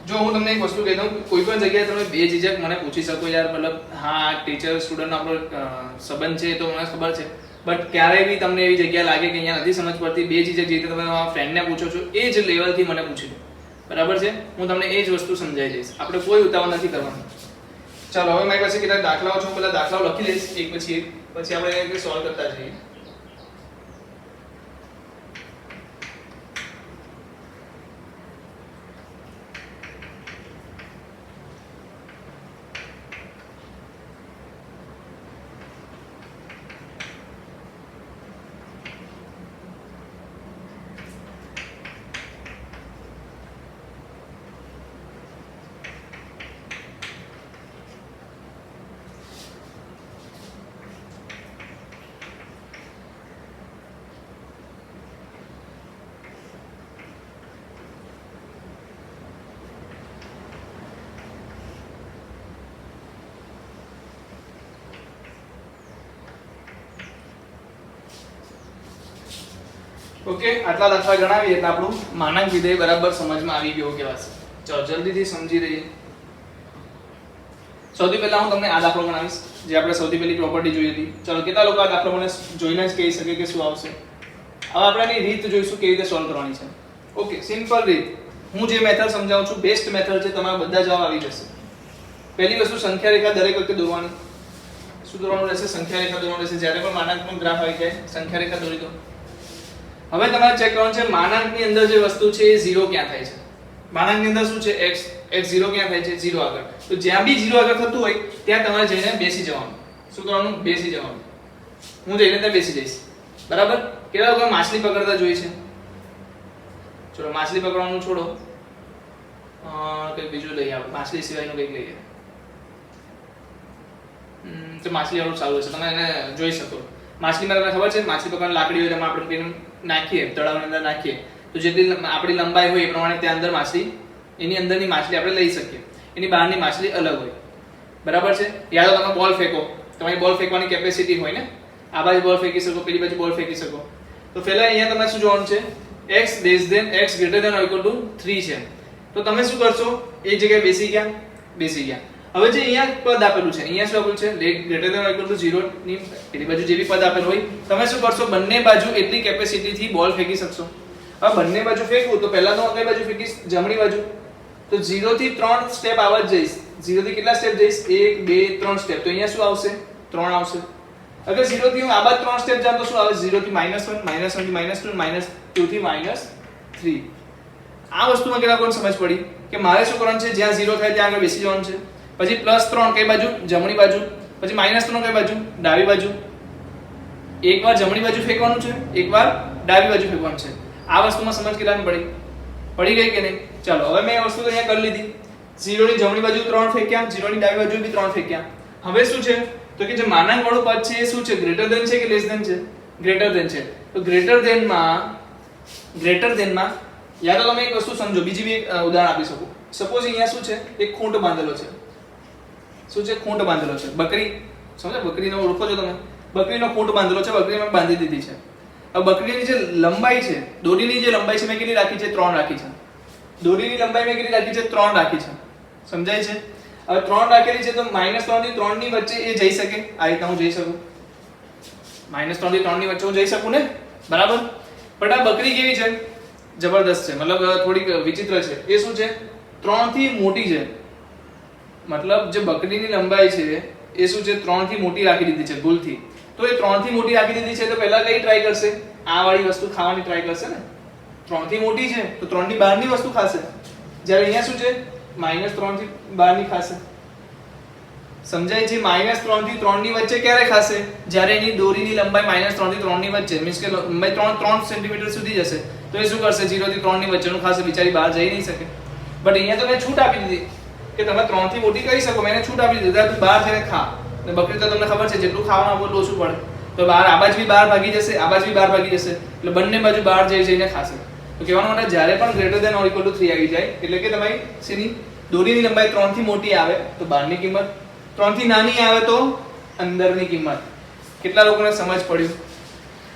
जो હું તમને એક વસ્તુ કહી દઉં કોઈ પણ જગ્યાએ તમે બે ઝીઝક મને પૂછી શકો યાર મતલબ હા ટીચર સ્ટુડન્ટ આપણો સંબંધ છે તો મને ખબર છે બટ ક્યારેય બી તમને એવી જગ્યા લાગે કે અહીંયા નથી સમજ પડતી બે ઝીઝક જે તમે તમારા ફ્રેન્ડને પૂછો છો એ જ લેવલથી મને પૂછી લો બરાબર છે. હું તમને એ જ વસ્તુ સમજાવી દઈશ આપણે કોઈ ઉતાવળ નથી કરવાનું. ચાલો હવે મારી પાસે કેટલા દાખલાઓ છે હું પેલા દાખલાઓ લખી લઈશ એક પછી આપણે સોલ્વ કરતા જઈએ. ઓકે આટલા દાખલા ગણાવીએ એટલે આપણું માનાંક વિધેય બરાબર સમજમાં આવી ગયો કહેવાશે. ચલો જલ્દીથી સમજી લઈએ. સૌથી પહેલા હું તમને આ દાખલો ગણાવીશ જે આપણે સૌથી પહેલી પ્રોપર્ટી જોઈ હતી. ચલો કેટલા લોકો આ દાખલો મને જોઈને જ કહી શકે કે શું આવશે. હવે આપણે આની રીત જોઈશું કેવી રીતે સોલ્વ કરવાની છે. ઓકે સિમ્પલ રીત હું જે મેથડ સમજાવું છું બેસ્ટ મેથડ છે તમારા બધા જવાબ આવી જશે. પહેલી વસ્તુ સંખ્યા રેખા દરેક વખતે દોરવાની. શું દોરવાનું રહેશે? સંખ્યા રેખા દોરવાનું રહેશે. જ્યારે પણ માનાંકનો ગ્રાફ આવી જાય સંખ્યા રેખા દોરી દો. હવે તમારે ચેક કરવાનું છે માનાંકની અંદર જે વસ્તુ છે એ 0 ક્યાં થાય છે. માનાંકની અંદર શું છે? x 0 ક્યાં થાય છે? 0 આગળ. તો જ્યાં બી 0 આગળ થતું હોય ત્યાં તમારે જઈને બેસી જવાનું. શું કરવાનું? બેસી જવાનું. હું જઈને ત્યાં બેસી જઈશ. બરાબર? કેવા લોકો માછલી પકડતા જોઈ છે? ચલો માછલી પકડવાનું છોડો, કંઈક બીજું લઈએ આપણે. માછલી સિવાયનું કંઈક લઈએ. તો માછલી વાળું સારું હશે, તમે એને જોઈ શકો. માછલીમાં તમને ખબર છે માછલી પકડવાની લાકડી હોય તેમાં આપણે પેન નાખીએ, તળાવની અંદર નાખીએ તો જેટલી આપણી લંબાઈ હોય એ પ્રમાણે ત્યાં અંદર માછલી, એની અંદરની માછલી આપણે લઈ શકીએ. એની બહારની માછલી અલગ હોય. બરાબર છે? યા તો તમે બોલ ફેંકો, તમારી બોલ ફેંકવાની કેપેસિટી હોય ને, આ બાજુ બોલ ફેંકી શકો, પેલી બાજુ બોલ ફેંકી શકો. તો પહેલા અહીંયા તમારે શું જોવાનું છે? x greater than or equal to 3 છે. તો તમે શું કરશો? એ જગ્યાએ બેસી ગયા. હવે જે અહીંયા પદ આપેલું છે, અહીંયા શું આપેલું છે? greater than or equal to 0 ની પેલી બાજુ જે બી પદ આપેલું હોય તમે શું કરશો? બંને બાજુ એટલી કેપેસિટી થી બોલ ફેંકી શકશો. હવે બંને બાજુ ફેંકવું તો પહેલા તો કઈ બાજુ ફેંકીશ? જમણી બાજુ. તો 0 થી 3 સ્ટેપ આવવા જ જઈશ. 0 થી કેટલા સ્ટેપ જઈશ? 1 2 3 સ્ટેપ. તો અહીંયા શું આવશે? 3 આવશે. અગર 0 થી હું આ બાજુ 3 સ્ટેપ જાઉં તો શું આવે? 0 થી -1 -1 થી -2 -2 થી -3. આ વસ્તુમાં કેટલા કોણ સમજ પડી કે મારે શું કરવાનું છે? જ્યાં 0 થાય ત્યાં આગળ બેસી જવાનું છે. પછી +3 કઈ બાજુ? જમણી બાજુ. પછી -3 કઈ બાજુ? ડાબી બાજુ. એકવાર જમણી બાજુ ફેંકવાનું છે, એકવાર ડાબી બાજુ ફેંકવાનું છે. આ વસ્તુમાં સમજ કેટલાની પડી ગઈ કે નહીં? ચાલો હવે મેં એ વસ્તુ તો અહીંયા કરી લીધી. 0 ની જમણી બાજુ 3 ફેંક્યા, 0 ની ડાબી બાજુ બી 3 ફેંક્યા. હવે શું છે? તો કે જે માનાંક વાળું પદ છે એ શું છે? ગ્રેટર ધેન છે કે લેસ ધેન છે? ગ્રેટર ધેન છે. તો ગ્રેટર ધેન માં યા તો તમે એક વસ્તુ સમજો, બીજી બી એક ઉદાહરણ આપી શકું. સપોઝ અહીંયા શું છે? એક ખૂંટ બાંધેલો છે. શું છે? ખૂંટ બાંધેલો છે. બકરી, સમજો બકરીને ઓળખો છો તમે? બકરીનો ખૂંટ બાંધેલો છે, બકરી મેં બાંધી દીધી છે. હવે બકરીની જે લંબાઈ છે, દોરીની જે લંબાઈ છે મેં કેટલી રાખી છે? 3 રાખી છે. દોરીની લંબાઈ મેં કેટલી રાખી છે? 3 રાખી છે. સમજાય છે? હવે 3 રાખેલી છે તો -3 થી 3 ની વચ્ચે એ જઈ શકે. આ રીતના હું જઈ શકું. -3 થી 3 ની વચ્ચે હું જઈ શકું ને? બરાબર? પણ આ બકરી કેવી છે? જબરદસ્ત છે, મતલબ થોડીક વિચિત્ર છે. એ શું છે? 3 થી મોટી છે. મતલબ જે બકરીની લંબાઈ છે એ શું છે? 3 થી મોટી રાખી દીધી છે ભૂલથી. તો એ 3 થી મોટી રાખી દીધી છે તો પહેલા કઈ ટ્રાય કરશે? આ વાળી વસ્તુ ખાવાની ટ્રાય કરશે ને. 3 થી મોટી છે તો 3 ની બહારની વસ્તુ ખાશે. જ્યારે અહીંયા શું છે? -3 થી બહારની ખાશે. સમજાય છે? -3 થી 3 ની વચ્ચે ક્યારે ખાશે? જ્યારે એની દોરીની લંબાઈ -3 થી 3 ની વચ્ચે, મીન્સ કે લંબાઈ 3 સેન્ટીમીટર સુધી જશે તો એ શું કરશે? 0 થી 3 ની વચ્ચેનું ખાશે. બિચારી બહાર જઈ નહીં શકે. બટ અહીંયા તો મેં છૂટ આપી દીધી કે તમે 3 થી મોટી કરી શકો. મેં છૂટ આપી દીધી તું બહાર જઈને ખા. ને બકરી તો તમને ખબર છે જેટલું ખાવાનું આપો એટલું ઓછું પડે. તો બહાર આ બાજુ બી બહાર ભાગી જશે, આ બાજુ બી બહાર ભાગી જશે. એટલે બંને બાજુ બહાર જઈને ખાશે. તો કહેવાનો મતલબ જ્યારે પણ greater than or equal to 3 આવી જાય એટલે કે તમારી શેની દોરીની લંબાઈ 3 થી મોટી આવે તો બહારની કિંમત, 3 થી નાની આવે તો અંદરની કિંમત. કેટલા લોકોને સમજ પડ્યું?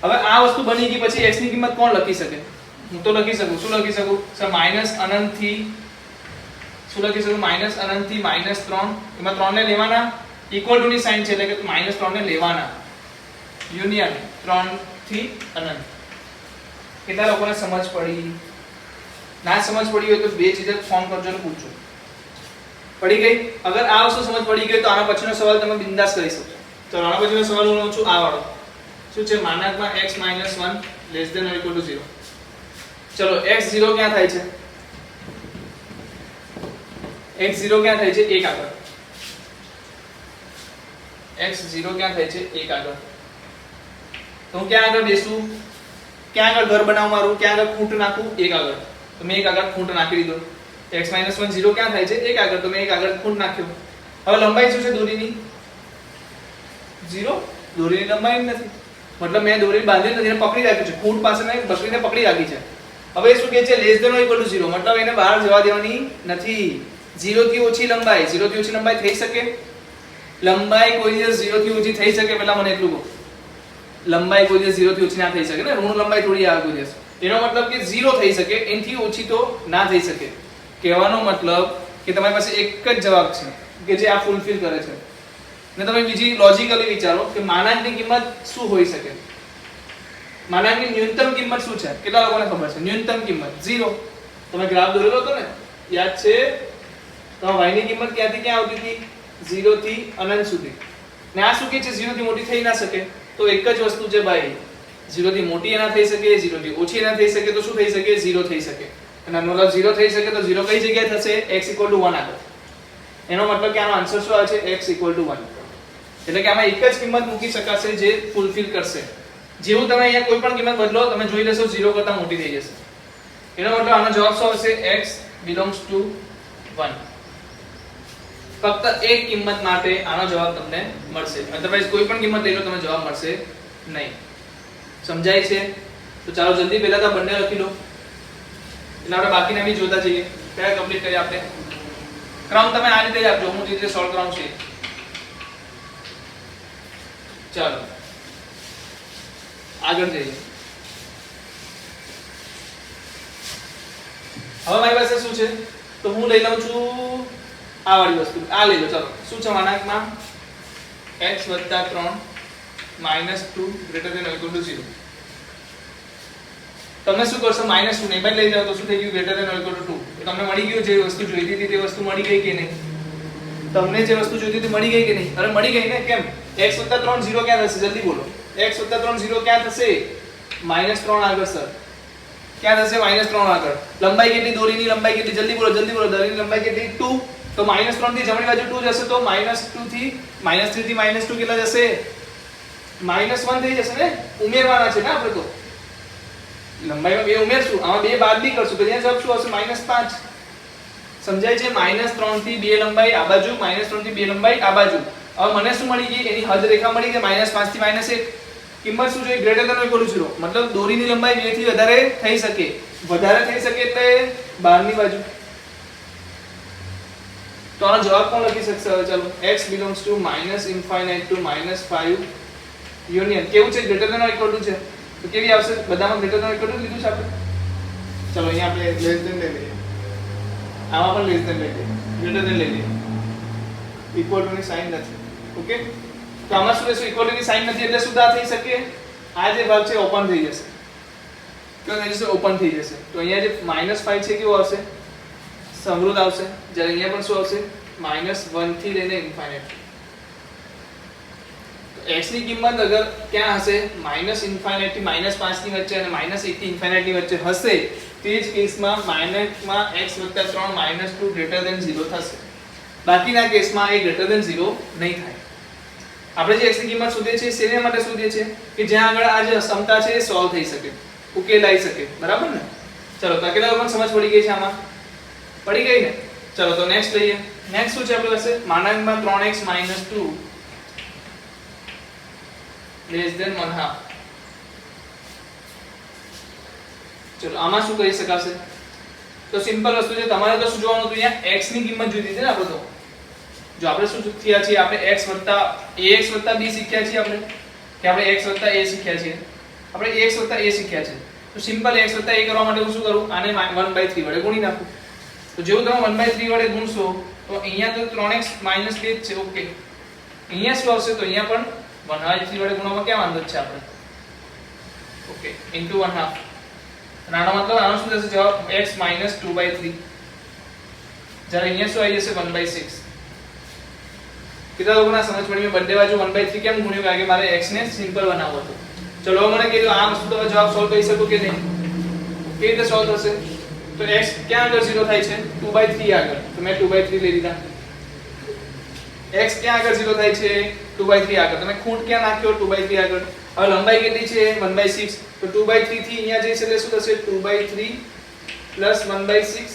હવે આ વસ્તુ બની ગઈ પછી x ની કિંમત કોણ લખી શકે? હું તો લખી શકું. શું લખી શકું? સર -અનંત થી શું લખી શકું? -અનંત થી -3. એમાં 3 ને લેવાના, ઇક્વલ ટુ ની સાઈન છે એટલે કે -3 ને લેવાના. યુનિયન 3 થી અનંત. કેટલા લોકોને સમજ પડી? ના સમજ પડી હોય તો બે ચીજ ફોન કરજો ને પૂછજો. પડી ગઈ? અગર આ વસ્તુ સમજ પડી ગઈ તો આના પછીનો સવાલ તમે બિંદાસ કરી શકો. તો આના પછીનો સવાલ હું લઉં છું આ વાળો. શું છે? માનાંકમાં x - 1 less than or equal to 0. ચલો x 0 ક્યાં થાય છે? x 0 ક્યાં થાય છે? 1 આગળ. x 0 ક્યાં થાય છે? 1 આગળ. તો હું ક્યાં આગળ બેસું? ક્યાં આગળ ઘર બનાવું મારું? ક્યાં આગળ ખૂંટ નાખું? 1 આગળ. તો મેં 1 આગળ ખૂંટ નાખી દીધો. x - 1 0 ક્યાં થાય છે? 1 આગળ. તો મેં 1 આગળ ખૂંટ નાખ્યો. હવે લંબાઈ શું છે દોરીની? 0. દોરીની લંબાઈ નથી. મતલબ મેં દોરી બાંધી નથી, એને પકડી રાખી છે. ખૂંટ પાસે મેં બકરીને પકડી રાખી છે. હવે શું કહે છે? Less than or equal to 0. મતલબ એને બહાર જવા દેવાની નથી. 0 થી ઓછી લંબાઈ. 0 થી ઓછી લંબાઈ થઈ શકે? લંબાઈ કોઈ દિવસ 0 થી ઓછી થઈ શકે? પહેલા મને એટલું કહો. લંબાઈ કોઈ દિવસ 0 થી ઓછી ના થઈ શકે ને. ઋણ લંબાઈ થોડી આવે કોઈ દિવસ. એનો મતલબ કે 0 થઈ શકે, એનાથી ઓછી તો ના થઈ શકે. કહેવાનો મતલબ કે તમારી પાસે એક જ જવાબ છે કે જે આ ફૂલફિલ કરે છે. ને તમે બીજી લોજિકલી વિચારો કે માનાંકની કિંમત શું હોઈ શકે? માનાંકની ન્યૂનતમ કિંમત શું છે? કેટલા લોકોને ખબર છે? ન્યૂનતમ કિંમત 0. તમે ગ્રાફ દોરેલો હતો ને, યાદ છે? તો y ની કિંમત ક્યાંથી ક્યાં આવતી હતી? 0 થી અનંત સુધી. ને આ શું કે છે 0 થી મોટી થઈ ના શકે. તો એક જ વસ્તુ છે ભાઈ, 0 થી મોટી એના થઈ શકે, 0 થી ઓછી એના થઈ શકે, તો શું થઈ શકે? 0 થઈ શકે. અને મતલબ 0 થઈ શકે તો 0 કઈ જગ્યાએ થશે? x 1 આગળ. એનો મતલબ કે આનો આન્સર શું આવે છે? x 1. એટલે કે આમાં એક જ કિંમત મૂકી શકાશે જે ફૂલફિલ કરશે. જેવું તમે અહીંયા કોઈ પણ કિંમત બદલો તમે જોઈ લેશો 0 કરતા મોટી થઈ જશે. એનો મતલબ આનો જવાબ શું આવશે? x belongs to 1. ફક્ત એક કિંમત માટે આનો જવાબ તમને મળશે. અધરવાઇઝ કોઈ પણ કિંમત લઈ લો તમને જવાબ મળશે નહીં. સમજાય છે? તો ચાલો જલ્દી પહેલા તો બંને લખી લો. એટલે આપણે બાકીના બી જોતા જઈએ. પહેલા કમ્પ્લીટ કરીએ આપણે. ક્રમ તમે આ રીતે જ આપજો, હું જે રીતે સોલ્વ કરાવું છું. ચાલો આગળ જઈએ. હવે મારી પાસે શું છે? તો હું લઈ લઉં છું આ વાળી વસ્તુ. આ લઈ લો. ચાલો શું છે? માનાંકમાં x 3 -2 > 0. તમે શું કરશો? -2 ને બાદ લઈ જાવ તો શું થઈ ગયું? > 2. તો તમને મળી ગયું જે વસ્તુ જોઈતી હતી તે વસ્તુ મળી ગઈ કે નહીં? તમને જે વસ્તુ જોઈતી હતી મળી ગઈ કે નહીં? અરે મળી ગઈ ને. કેમ? x 3 0 ક્યાં થશે? જલ્દી બોલો. x 3 0 ક્યાં થશે? -3 આગળ સર. ક્યાં થશે? -3 આગળ. લંબાઈ કેટલી? દોરીની લંબાઈ કેટલી? જલ્દી બોલો, જલ્દી બોલો. દોરીની લંબાઈ કેટલી? 2. તો -3 થી જમણી બાજુ 2 જશે તો -2 થી -3 થી -2 કેટલા જશે? -1 થઈ જશે ને. ઉમેરવાના છે ને આપણે તો. લંબાઈમાં બે ઉમેરશું, આમાં બે બાદ બી કરશું તો અહીંયા જવાબ શું આવશે? -5. સમજાય છે? -3 થી 2 લંબાઈ આ બાજુ, -3 થી 2 લંબાઈ આ બાજુ. હવે મને શું મળી ગઈ? એની હદ રેખા મળી ગઈ. -5 થી -1. કિંમત શું જોઈએ? Greater than or equal to 0. મતલબ દોરીની લંબાઈ 2 થી વધારે થઈ શકે. વધારે થઈ શકે એટલે બહારની બાજુ. તો આનો જવાબ કોણ લખી શકશે? હવે ચાલો x belongs to -∞ to -5 union. કેવું છે? Greater than or equal to છે. તો કેવી આવશે? બધામાં ગ્રેટર ધેન ઇક્વલ ટુ લીધું છે આપણે. ચલો અહીંયા આપણે લેસ ધેન લઈ લઈએ. આમાં પણ લેસ ધેન લઈ લઈએ. ગ્રેટર ધેન લઈ લઈએ. ઇક્વલ ટુ ની સાઈન નથી. ઓકે? તો આમાં શું લેશું? ઇક્વલ ટુ ની સાઈન નથી એટલે શું થઈ શકે? આ જે ભાગ છે ઓપન થઈ જશે. કેવો થઈ જશે? ઓપન થઈ જશે. તો અહીંયા જે -5 છે કેવો આવશે? સમૃદ્ધ આવશે. જ્યારે અહીંયા પણ શું આવશે? -1 થી લઈને ઇન્ફાઇનાઇટ. x ની કિંમત અગર ક્યાં હશે? -∞ થી -5 ની વચ્ચે અને -1 થી ∞ ની વચ્ચે હશે તે જ કેસમાં માઇનસમાં x 3 -2 ગ્રેટર ધેન 0 થશે. બાકીના કેસમાં એ ગ્રેટર ધેન 0 નહીં થાય. આપણે જે x ની કિંમત શોધીએ છીએ શેના માટે શોધીએ છીએ? કે જ્યાં આગળ આ જે અસમતા છે એ સોલ્વ થઈ શકે, ઉકેલાઈ શકે. બરાબર ને? ચલો તો કેટલા પણ સમજ પડી ગઈ છે આમાં? પડી ગઈ ને? ચલો તો નેક્સ્ટ લઈએ. નેક્સ્ટ શું છે આપણી પાસે? માનાંકમાં 3x - 2 less than 1/2. ચલો આમાં શું કરી શકાશે? તો સિમ્પલ વસ્તુ છે. તમારે તો શું જોવાનું હતું? અહીંયા x ની કિંમત જોઈતી હતી ને આપણે તો. જો આપણે શું શીખ્યા છીએ? આપણે x ax b શીખ્યા છીએ આપણે કે આપણે x a શીખ્યા છીએ. આપણે ax a શીખ્યા છે. તો સિમ્પલ x a કરવા માટે હું શું કરું? આને 1/3 વડે ગુણી નાખું. તો જેવું તમે 1/3 વડે ગુણશો તો અહીંયા તો 3x - 2 જ છે. ઓકે. અહીંયા શું આવશે? તો અહીંયા પણ 1/3 વડે ગુણવામાં ક્યાં વાંધો છે આપણે? Okay, into 1/2. આનો મતલબ આનો શું થશે? જવાબ x - 2/3. જ્યારે અહીંયા શું આવી જશે? 1/6. કેટલા લોકોને સમજ પડી? મેં બંને બાજુ 1/3 કેમ ગુણ્યું? કારણ કે મારે x ને સિમ્પલ બનાવવો હતો. ચલો હવે મને કીધું આ વસ્તુ તમે જવાબ સોલ્વ કરી શકો કે નહીં? કેવી રીતે સોલ્વ થશે? તો x ક્યાં આગળ 0 થાય છે? 2/3 આગળ. તો મેં 2/3 લઈ લીધા. x ક્યાં આગળ 0 થાય છે? 2/3 આગળ. તમે ખૂંટ ક્યાં નાખ્યો? 2/3 આગળ. હવે લંબાઈ કેટલી છે? 1/6. તો 2/3 થી અહીંયા જઈશ એટલે શું થશે? 2/3 + 1/6.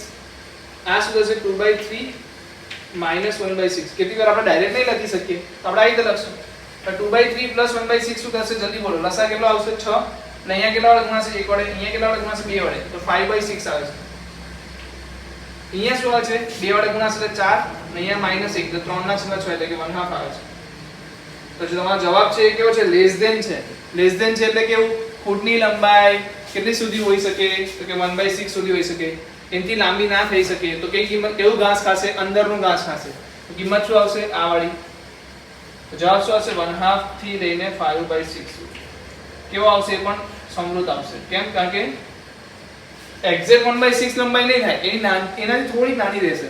આ શું થશે? 2/3 - 1/6. કેટલી વાર આપણે ડાયરેક્ટ નહીં લખી શકીએ તો આપણે આ રીતે લખશું. તો 2/3 + 1/6 શું થશે? જલ્દી બોલો. લસા કેટલો આવશે? 6. અને અહીંયા કેટલા વડે ગુણાશે? 1 વડે. અહીંયા કેટલા વડે ગુણાશે? 2 વડે. તો 5/6 આવે છે. અહીંયા શું આવે છે? 2 વડે ગુણાશે એટલે 4 અને અહીંયા -1 તો 3/6 એટલે કે 1/2 આવે છે. તો જો તમારો જવાબ છે એ કેવો છે? લેસ ધેન છે. લેસ ધેન છે એટલે કેવું? ખૂંટની લંબાઈ કેટલી સુધી હોઈ શકે? તો કે 1/6 સુધી હોઈ શકે. એનાથી લાંબી ના થઈ શકે તો કઈ કિંમત? કેવું ઘાસ ખાશે? અંદરનું ઘાસ ખાશે. તો કિંમત શું આવશે? આ વાળી. તો જવાબ શું આવશે? 1/2 થી લઈને 5/6. કેવો આવશે? પણ સમૃદ્ધ આવશે. કેમ? કારણ કે એક્ઝેક્ટ 1/6 લંબાઈ નહીં થાય. એનાથી થોડી નાની રહેશે.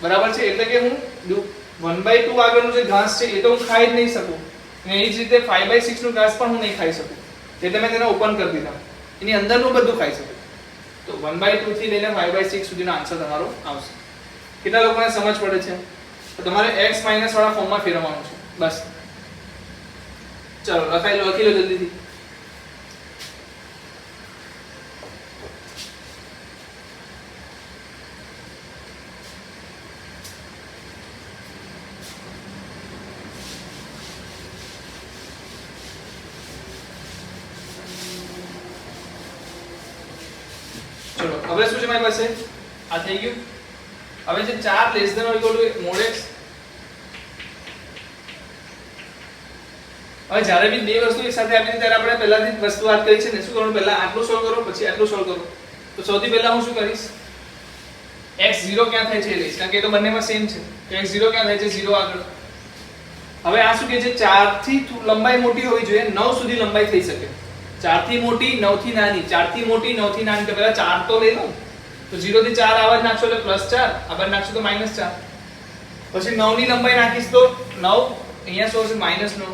બરાબર છે, એટલે કે હું 1/2 આગળનું જે ઘાસ છે એ તો હું ખાઈ જ નહીં શકું, અને એ જ રીતે 5/6 નું ઘાસ પણ હું નહીં ખાઈ શકું, એટલે મેં તેને ઓપન કરી દીધા, એની અંદરનું બધું ખાઈ શકું. તો 1/2 થી લઈને 5/6 સુધીનો આન્સર તમારો આવશે. કેટલા લોકોને સમજ પડે છે? તો તમારે x માઈનસ વાળા ફોર્મમાં ફેરવવાનું છે બસ. ચલો લખી લો જલ્દીથી. ચલો હવે શું છે મારી પાસે? આ થઈ ગયું. હવે જે 4 less than or equal to mod x, હવે જ્યારે બી બે વસ્તુ એક સાથે આપી ત્યારે આપણે પહેલાથી જ વસ્તુ વાત કરી છે ને, શું કરવાનું? પહેલા આટલું સોલ્વ કરો, પછી આટલું સોલ્વ કરો. તો સૌથી પહેલા હું શું કરીશ? x0 ક્યાં થાય છે એ લઈશ, કારણ કે એ તો બંનેમાં સેમ છે. તો x0 ક્યાં થાય છે? 0 આગળ. હવે આ શું કહે છે? 4 થી લંબાઈ મોટી હોવી જોઈએ, 9 સુધી લંબાઈ થઈ શકે. 4 થી મોટી, 9 થી નાની. 4 થી મોટી, 9 થી નાની. તો પહેલા 4 તો લઈ લો. તો 0 થી 4 આવા જ નાખશો એટલે +4, આ બાર નાખશો તો -4. પછી 9 ની લંબાઈ નાખીશ તો 9, અહીંયા શું હશે? -9.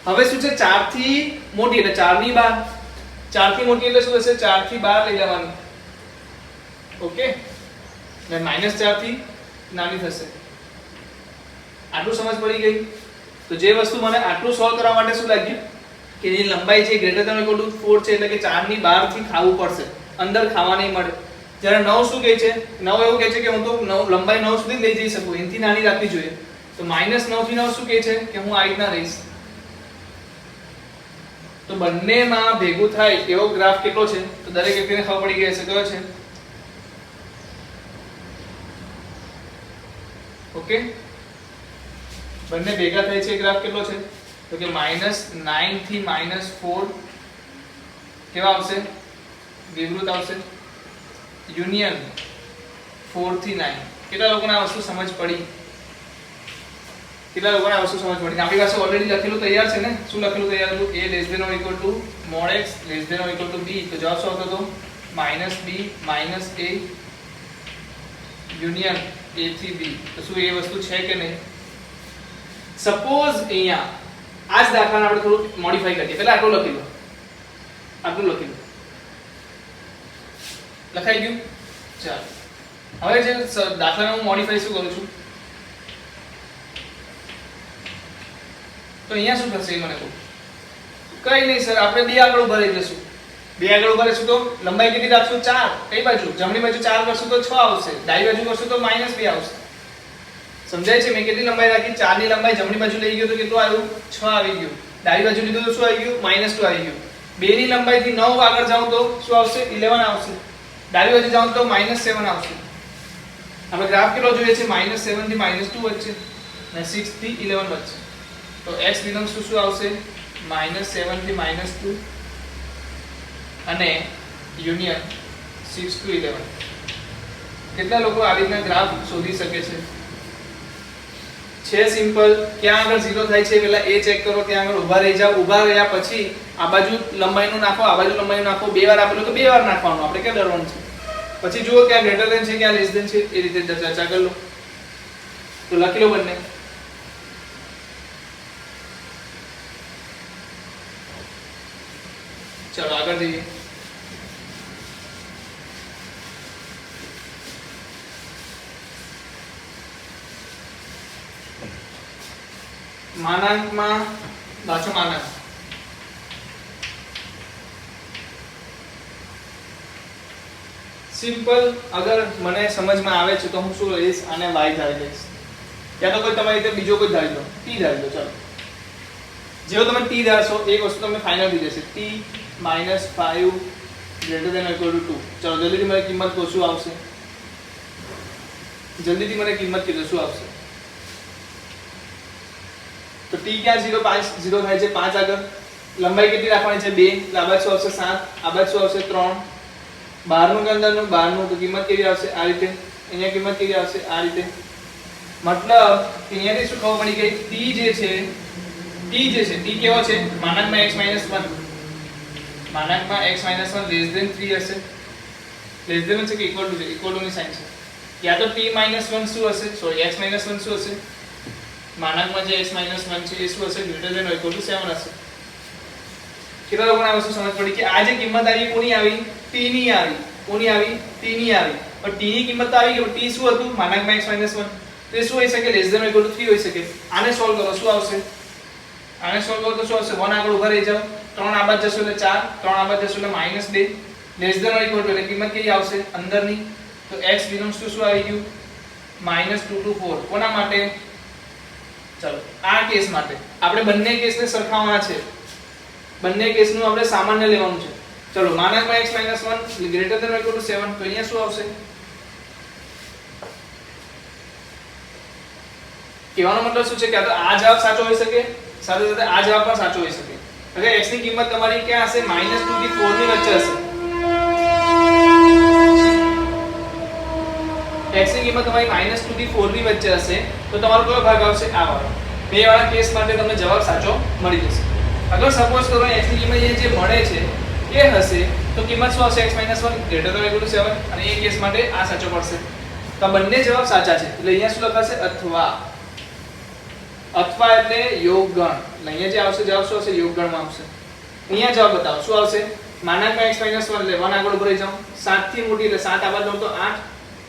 હવે શું છે? 4 થી મોટી એટલે 4 ની 12. 4 થી મોટી એટલે શું થશે? 4 થી 12 લઈ લેવાની. ઓકે, ને -4 થી નાની થશે. આટલું સમજ પડી ગઈ? તો જે વસ્તુ મને આટલું સોલ્વ કરવા માટે શું લાગ્યું કે એની લંબાઈ છે ગ્રેટર ધેન ઇક્વલ ટુ 4 છે, એટલે કે 4 ની 12 થી ખાવું પડશે, અંદર ખાવા નહીં મળે. જ્યારે 9 શું કહે છે? 9 એવું કહે છે કે હું તો લંબાઈ 9 સુધી લઈ જઈ શકું, એનાથી નાની રાખવી જોઈએ. તો -9 થી 9 શું કહે છે કે હું આ રીતના રહીશ. તો બંનેમાં ભેગું થાય એવો ગ્રાફ કેટલો છે? તો દરેક વ્યક્તિને ખબર પડી ગઈ હશે કયો છે. ઓકે, બંને ભેગા થાય છે ગ્રાફ કેટલો છે? તો કે -9 થી -4 કેવા આવશે? વિવૃત આવશે. યુનિયન 4 થી 9. કેટલા લોકોને આ વસ્તુ સમજ પડી? કેટલા લોકોને આ વસ્તુ સમજ પડી? આપણી પાસે ઓલરેડી લખેલું તૈયાર છે ને? શું લખેલું તૈયાર હતું? a less than or equal to mod x less than or equal to b. તો જવાબ શું આવતો હતો? -b - a યુનિયન a થી b. તો શું એ વસ્તુ છે કે નહીં? સપોઝ અહીંયા આ જ દાખલાને આપણે થોડું મોડિફાઈ કરીએ. પહેલા આટલું લખી લો, આટલું લખી લો. લખાઈ ગયું? ચાલો હવે જે દાખલાને હું મોડિફાઈ શું કરું છું, તો અહીંયા શું થશે એ મને કહો. કઈ નહીં સર, આપણે 2 આગળ ઉભા રહી જશું. 2 આગળ ઉભા રહીશું તો લંબાઈ કેટલી રાખશું? 4. કઈ બાજુ? જમણી બાજુ 4 કરશું તો 6 આવશે, ડાબી બાજુ કરશું તો -2 આવશે. સમજાય છે? મેં કેટલી લંબાઈ રાખી? 4 ની લંબાઈ જમણી બાજુ લઈ ગયો તો કેટલું આવ્યું? 6 આવી ગયું. ડાબી બાજુ લીધું તો શું આવી ગયું? -2 આવી ગયું. 2 ની લંબાઈ થી 9 આગળ જાઉં તો શું આવશે? 11 આવશે. ડાબી બાજુ જાઉં તો -7 આવશે. આપણે ગ્રાફ કેટલો જોઈએ છે? -7 થી -2 વચ્ચે અને 6 થી 11 વચ્ચે. તો x બિલોંગ્સ ટુ શું આવશે? -7 થી -2 અને યુનિયન 6 to 11. કેટલા લોકો આ રીતના ગ્રાફ શોધી શકે છે? છે સિમ્પલ. ક્યાં આગળ 0 થાય છે પહેલા એ ચેક કરો. ત્યાં આગળ ઊભા રહી જાવ. ઊભા રહ્યા પછી આ બાજુ લંબાઈનું નાખો, આ બાજુ લંબાઈનું નાખો. 2 વાર આપેલું તો 2 વાર નાખવાનું. આપણે ક્યાં ડરવાનું છે? પછી જુઓ ક્યાં ગ્રેટર ધેન છે, ક્યાં લેસ ધેન છે, એ રીતે ચર્ચા કરી લો. તો લખી લો બંને. ચલો આગળ જઈએ. માનાંકમાં પાછો માનાંક. સિમ્પલ. અગર મને સમજમાં આવે છે તો હું શું લઈશ? આને y ધારી લઈશ, યા તો કોઈ તમારી રીતે બીજો કોઈ ધારી લો, t ધારી લો. ચલો જેવો તમે t ધારશો એક વસ્તુ તમને ફાઇનલ થઈ જશે. t - 5 greater than or equal to 2. ચલો જલ્દીથી મને કિંમત કહો શું આવશે? જલ્દીથી મને કિંમત કીધો શું આવશે? તો t ક્યાં 0 થાય છે? 5 આગળ. લંબાઈ કેટલી રાખવાની છે? 2. એટલે આ બાજુ શું આવશે? 7. આ બાજુ શું આવશે? 3. બહારનું કે અંદરનું? બહારનું. તો કિંમત કેવી આવશે? આ રીતે. અહીંયા કિંમત કેવી આવશે? આ રીતે. મતલબ અહીંયાથી શું ખબર પડી ગઈ? t જે છે t કેવો છે? માનાંકમાં x - 1. માનાંકમાં x - 1 લેસ ધેન 3 હશે. લેસ ધેન છે કે ઇક્વલ ટુ છે? ઇક્વલ ટુ ની સાઈન છે. યા તો t - 1 શું હશે, સોરી x - 1 શું હશે, માનાંકમાં જે x - 1 છે એ શું હશે, greater than or equal to 7 હશે. કેટલા લોકોને આ વસ્તુ સમજ પડી કે આ જે કિંમત આવી કોની આવી, t ની આવી. કોની આવી, t ની આવી. પણ t ની કિંમત તો આવી ગઈ, t શું હતું, માનાંકમાં x - 1. તો એ શું હોઈ શકે, less than or equal to 3 હોઈ શકે. આને સોલ્વ કરો શું આવશે, આને સોલ્વ કરો તો શું આવશે, 1 આગળ ઉભા રહી જાવ, 3 આ બાજુ જશો એટલે 4, 3 આ બાજુ જશો એટલે -2, less than or equal to એટલે કિંમત કેવી આવશે અંદરની, તો x બિલોંગ્સ ટુ શું આવી ગયું, -2 to 4. કોના માટે, ચલો આ કેસ માટે આપણે બંને કેસને સરખાવવાના છે, બંને કેસનું આપણે સામાન્ય લેવાનું છે. ચલો માનાંકમાં x - 1 greater than or equal to 7, તો અહીંયા શું આવશે, કહેવાનો મતલબ શું છે કે આ જવાબ સાચો હોઈ શકે, સાથે સાથે આ જવાબ પણ સાચો હોઈ શકે. અગર x ની કિંમત તમારી ક્યાં હશે, -2 થી 4 ની વચ્ચે હશે, x ની કિંમત તમારી -2 થી 4 ની વચ્ચે હશે, તો તમારો કયો ભાગ આવશે, આ વાળો. બે વાળા કેસ માટે તમને જવાબ સાચો મળી જશે. અગર સપોઝ કરો x ની કિંમત જે મળે છે એ હશે, તો કિંમત શું આવશે, x - 1 greater than or equal to 7, અને એ કેસ માટે આ સાચો પડશે. તો બંને જવાબ સાચા છે, એટલે અહીંયા શું લખાશે, અથવા. અથવા એટલે યોગગણ, એટલે અહીંયા જે આવશે જવાબ શું આવશે, યોગગણમાં આવશે. અહીંયા જવાબ બતાવો શું આવશે, માનાંકમાં x - 1 એટલે 1 આગળ ઉભો રહી જાઓ, 7 થી મોટી એટલે 7 આવા દો તો 8,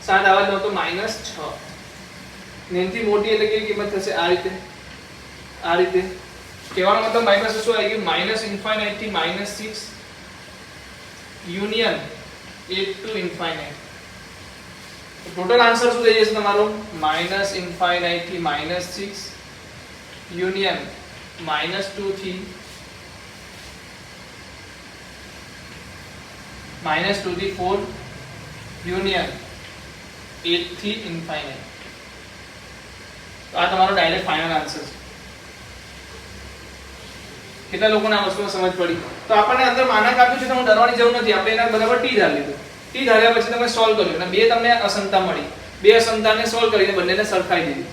7 આવા દો તો -6, નેનથી મોટી એટલે કેવી કિંમત થશે, આ રીતે, આ રીતે. કહેવાનો મતલબ મારી પાસે શું આવી ગયું, -∞ થી -6 યુનિયન 8 to ∞. ટોટલ આન્સર શું થઈ જશે તમારો, -∞ થી -6 યુનિયન -2 થી -4 યુનિયન 8 થી ∞. તો આ તમારો ડાયરેક્ટ ફાઇનલ આન્સર છે. કેટલા લોકોને આ વસ્તુમાં સમજ પડી? તો આપણને અંદર માનાંક આપ્યું છે તો હું ડરવાની જરૂર નથી, આપણે એના બરાબર t ધાર લીધું. t ધાર્યા પછી તમે સોલ્વ કર્યું અને બે તમને અસમતા મળી, બે અસમતાને સોલ્વ કરીને બંનેને સરખાવી દીધી.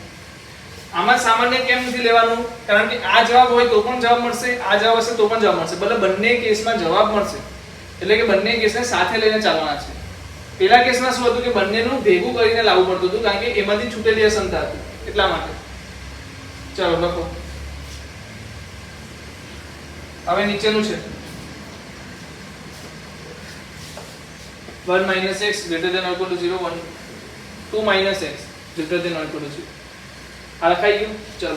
આમાં સામાન્ય કેમ નથી લેવાનું, કારણ કે આ જવાબ હોય તો પણ જવાબ મળશે, આ જવાબ હશે તો પણ જવાબ મળશે, એટલે બંને કેસમાં જવાબ મળશે. એટલે કે બંને કેસને સાથે લઈને ચાલવાના છે. પહેલા કેસમાં શું હતું કે બંનેનું ભેગું કરીને લાવવું પડતું હતું, કારણ કે એમાંથી છૂટેલી અસમતા હતી, એટલા માટે. ચલો લખો. હવે નીચેનું છે 1 - x greater than or equal to 0, 2 - x greater than or equal to 0. આ લખાઈ ગયું. ચલો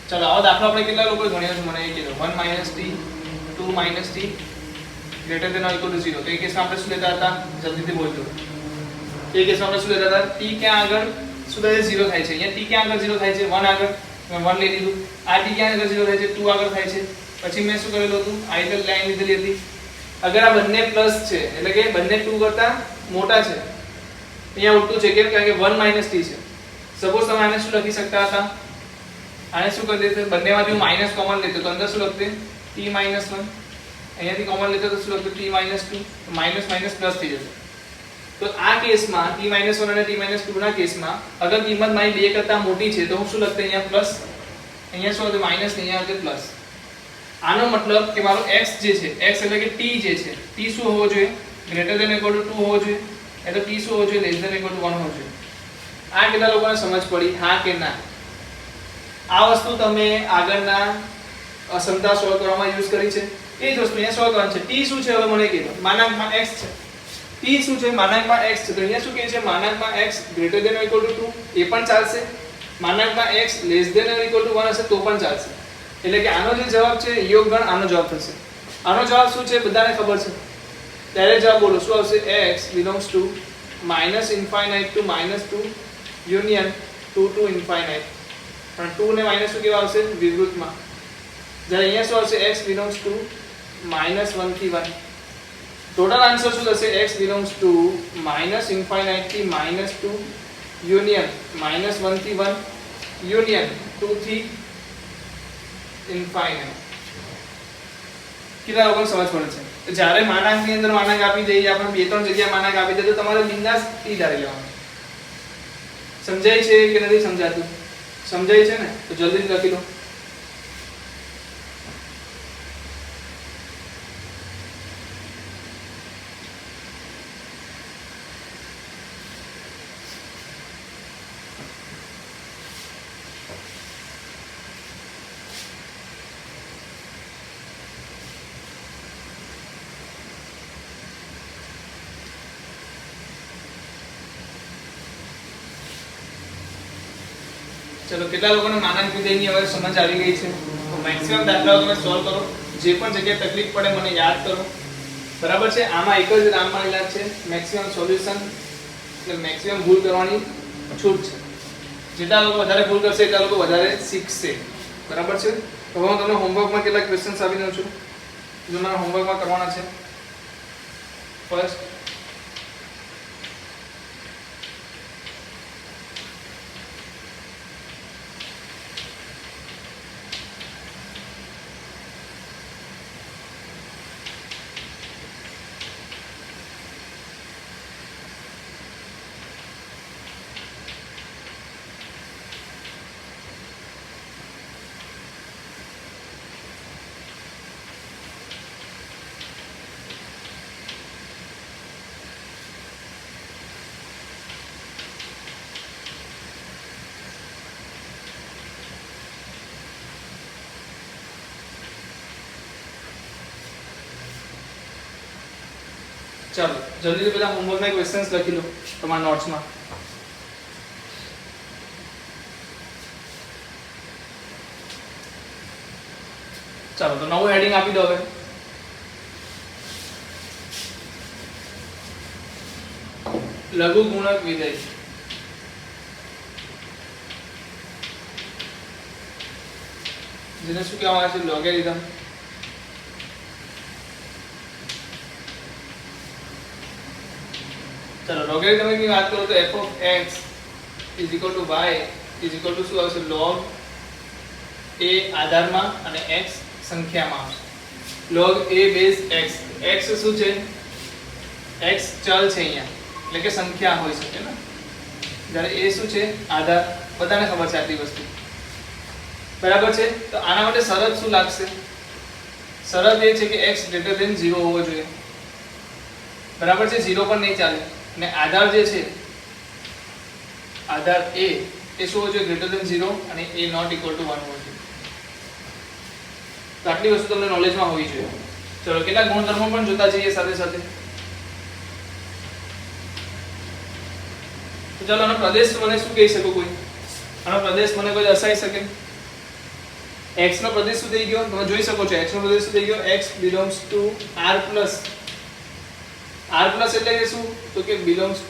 ચલો આવો દાખલો આપણે કેટલા લોકોએ ગણ્યો છે મને એ કીધો. 1 - t 2 - t greater than or equal to 0. તો એ કેસમાં આપણે શું લેતા હતા, જલ્દીથી બોલજો. એ કેસમાં આપણે શું લેતા હતા, t ક્યાં આગળ શું થાય છે, 0 થાય છે. અહીંયા t ક્યાં આગળ 0 થાય છે, 1 આગળ, મેં 1 લઈ લીધું. આ t ક્યાં આગળ 0 થાય છે, 2 આગળ થાય છે. પછી મેં શું કરેલું હતું, આ રીતે લાઈન લીધેલી હતી. અગર આ બંને પ્લસ છે એટલે કે બંને 2 કરતા મોટા છે, અહીંયા ઉલટું છે કેમ, કારણ કે 1 - t છે. સપોઝ તમે આને શું લખી શકતા હતા, આને શું કરી દેતે, બંનેમાંથી હું માઈનસ કોમન લેતો તો અંદર શું લખતે, t - 1, અહીંયાથી કોમન લેતો તો શું લખતે, t - 2, તો માઈનસ માઈનસ પ્લસ થઈ જશે. તો આ કેસમાં t - 1 અને t - 2 ના કેસમાં અગર કિંમત મારી 2 કરતા મોટી છે તો હું શું લખતે, અહીંયા પ્લસ, અહીંયા શું હતું માઈનસ, અહીંયા હતું પ્લસ. આનો મતલબ કે મારો x જે છે, x એટલે કે t જે છે, t શું હોવો જોઈએ, ગ્રેટર ધેન ઇક્વલ ટુ 2 હોવો જોઈએ, એટલે t શું હોવો જોઈએ, લેસ ધેન ઇક્વલ ટુ 1 હોવો જોઈએ. આ કેટલા લોકોને સમજ પડી, હા કે ના? આ વસ્તુ તમે આગળના અસમતા સોલ્વ કરવામાં યુઝ કરી છે, એ જ વસ્તુ અહીંયા સોલ્વ કરવાની છે. t શું છે હવે મને કીધો, માનાંકમાં x છે. t શું છે, માનાંકમાં x છે. તો અહીંયા શું કહે છે, માનાંકમાં x greater than equal to 2 એ પણ ચાલશે, માનાંકમાં x less than equal to 1 હશે તો પણ ચાલશે. એટલે કે આનો જે જવાબ છે યોગગણ આનો જવાબ થશે. આનો જવાબ શું છે બધાને ખબર છે, ત્યારે જવાબ બોલો શું આવશે, x belongs to -∞ to -2 union 2 to ∞. પણ 2 ને માઈનસ શું કેવા આવશે, વિવૃતમાં. જ્યારે અહીંયા શું આવશે, x belongs to -1 થી 1. ટોટલ આન્સર શું થશે, x belongs to -∞ થી -2 યુનિયન -1 થી 1 યુનિયન 2 થી ∞. કેટલા લોકોને સમજ પડે છે? જ્યારે માનાંકની અંદર માનાંક આપી દઈએ, આપણે બે ત્રણ જગ્યાએ માનાંક આપી દઈએ તો તમારે બિંદાસ t ધારી લેવાનું. સમજાય છે કે નથી સમજાતું? સમજાય છે ને? તો જલ્દી લખી લો. ચલો કેટલા લોકોને માનાંક વિધેયની હવે સમજ આવી ગઈ છે? તો મેક્સિમમ દાખલાઓ તમે સોલ્વ કરો. જે પણ જગ્યાએ તકલીફ પડે મને યાદ કરો. બરાબર છે? આમાં એક જ રામબાણ ઇલાજ છે, મેક્સિમમ સોલ્યુશન એટલે મેક્સિમમ ભૂલ કરવાની છૂટ છે. જેટલા લોકો વધારે ભૂલ કરશે એટલા લોકો વધારે શીખશે. બરાબર છે? તો હું તમને હોમવર્કમાં કેટલાક ક્વેશ્ચન્સ આપી દઉં છું જો મારા હોમવર્કમાં કરવાના છે. ફર્સ્ટ ચાલો જલ્દી પેલા હોમવર્કના ક્વેશ્ચન્સ લખી લો તમારા નોટ્સમાં. ચાલો તો નવું હેડિંગ આપી દો હવે. લઘુ ગુણક વિધેય. જેને શું કહેવામાં આવે છે? લોગેરિધમ. चलो लोगरिथमिक की बात करो तो f of x is equal to y is equal to શું આવશે? log a આધારમાં અને x સંખ્યામાં આવશે. log a base x. x શું છે? x ચલ છે અહીંયા એટલે કે સંખ્યા હોઈ શકે ને. જ્યારે a શું છે? આધાર. બધાને ખબર છે આટલી વસ્તુ. બરાબર છે? તો આના માટે શરત શું લાગશે? શરત એ છે કે x greater than 0 હોવો જોઈએ. બરાબર છે? 0 પર નહીં ચાલે. ને આધાર જે છે આધાર a એ શું હોવો જોઈએ? ગ્રેટર ધેન 0 અને a નોટ ઇક્વલ ટુ 1 હોવો જોઈએ. તો આટલી વસ્તુ તમને નોલેજમાં હોવી જોઈએ. ચલો કેટલા ગુણધર્મો પણ જોતા જઈએ સાથે સાથે. તો ચાલો આનો પ્રદેશ મને શું કહી શકો કોઈ? આનો પ્રદેશ મને કોઈ દર્શાવી શકે? x નો પ્રદેશ શું થઈ ગયો? તમે જોઈ શકો છો x નો પ્રદેશ શું થઈ ગયો? x belongs to r plus. r plus એટલે કે શું? તો કે belongs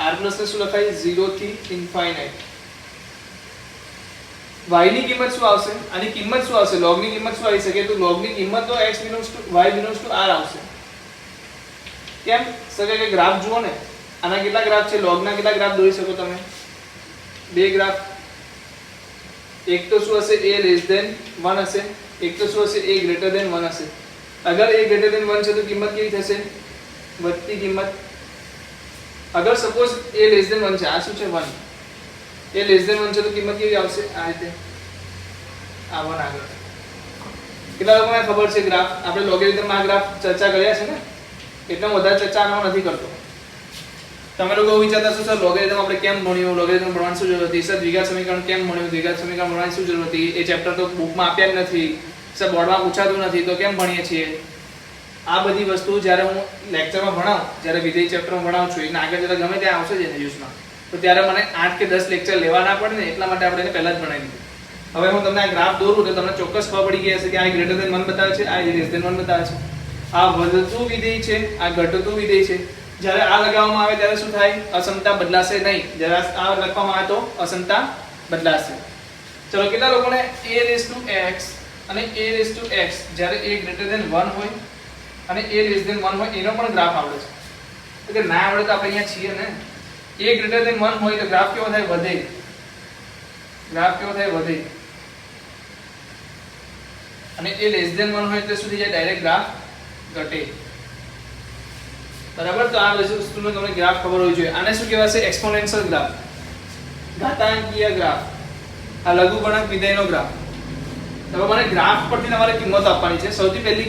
r plus ને શું લખાય? 0 થી ઇન્ફાઇનાઇટ. y ની કિંમત શું આવશે? આની કિંમત શું આવશે? log ની કિંમત શું આવી શકે? તો log ની કિંમત તો x belongs to y belongs to r આવશે. કેમ? સકે કે ગ્રાફ જુઓ ને. આના કેટલા ગ્રાફ છે? log ના કેટલા ગ્રાફ દોરી શકો તમે? બે ગ્રાફ. એક તો શું હશે? a less than 1 હશે. એક તો શું હશે? a greater than 1 હશે. અગર a greater than 1 છે તો કિંમત કેવી થશે? વધતી કિંમત. અગર સપોઝ a less than 1 છે, આ શું છે? 1. a less than 1 છે તો કિંમત કેવી આવશે? આ રીતે. આ 1 આગળ. કેટલા લોકોને ખબર છે ગ્રાફ? આપણે લોગેરિધમમાં આ ગ્રાફ ચર્ચા કર્યા છે ને, એટલે હું વધારે ચર્ચા આનો નથી કરતો. તમે લોકો વિચારતા છો સર લોગેરિધમ આપણે કેમ ભણ્યું? લોગેરિધમ ભણવાની શું જરૂર હતી? સર દ્વિઘાત સમીકરણ કેમ ભણ્યું? દ્વિઘાત સમીકરણ ભણવાની શું જરૂર હતી? એ ચેપ્ટર તો બુકમાં આપ્યા જ નથી. સર બોર્ડમાં પૂછાતું નથી તો કેમ ભણીએ છીએ? આ બધી વસ્તુ જ્યારે હું લેક્ચરમાં ભણાવું, જ્યારે વિધેય ચેપ્ટરમાં ભણાવું છું, એટલે આગળ જતા ગમે ત્યાં આવશે જ એને યુઝમાં, તો ત્યારે મને 8 કે 10 લેક્ચર લેવા ના પડે ને, એટલા માટે આપણે એને પહેલા જ ભણાવી દીધું. હવે હું તમને આ ગ્રાફ દોરું તો તમને ચોક્કસ ખબર પડી ગઈ હશે કે આ ગ્રેટર ધેન 1 બતાવે છે, આ લેસ ધેન 1 બતાવે છે. આ વધતું વિધેય છે, આ ઘટતું વિધેય છે. જ્યારે આ લગાવવામાં આવે ત્યારે શું થાય? અસમતા બદલાશે નહીં. જ્યારે આ લખવામાં આવે તો અસમતા બદલાશે. ચલો કેટલા લોકોને a⁻x અને a⁻x જ્યારે a greater than 1 હોય અને a less than 1 હોય એનો પણ ગ્રાફ આવડે છે? એટલે ના આવડે તો આપણે અહીંયા છીએ ને. a greater than 1 હોય તો ગ્રાફ કેવો થાય? વધે. ગ્રાફ કેવો થાય? વધે. અને a less than 1 હોય એટલે શું થઈ જાય? ડાયરેક્ટ ગ્રાફ ઘટે. બરાબર? તો આ વસ્તુનો તમને ગ્રાફ ખબર હોવી જોઈએ. આને શું કહેવાશે? Exponential graph. ઘાતાંકીય ગ્રાફ, આ લઘુગુણક વિધેયનો ગ્રાફ. હવે મને ગ્રાફ પરથી તમારે કિંમત આપવાની છે. સૌથી પહેલી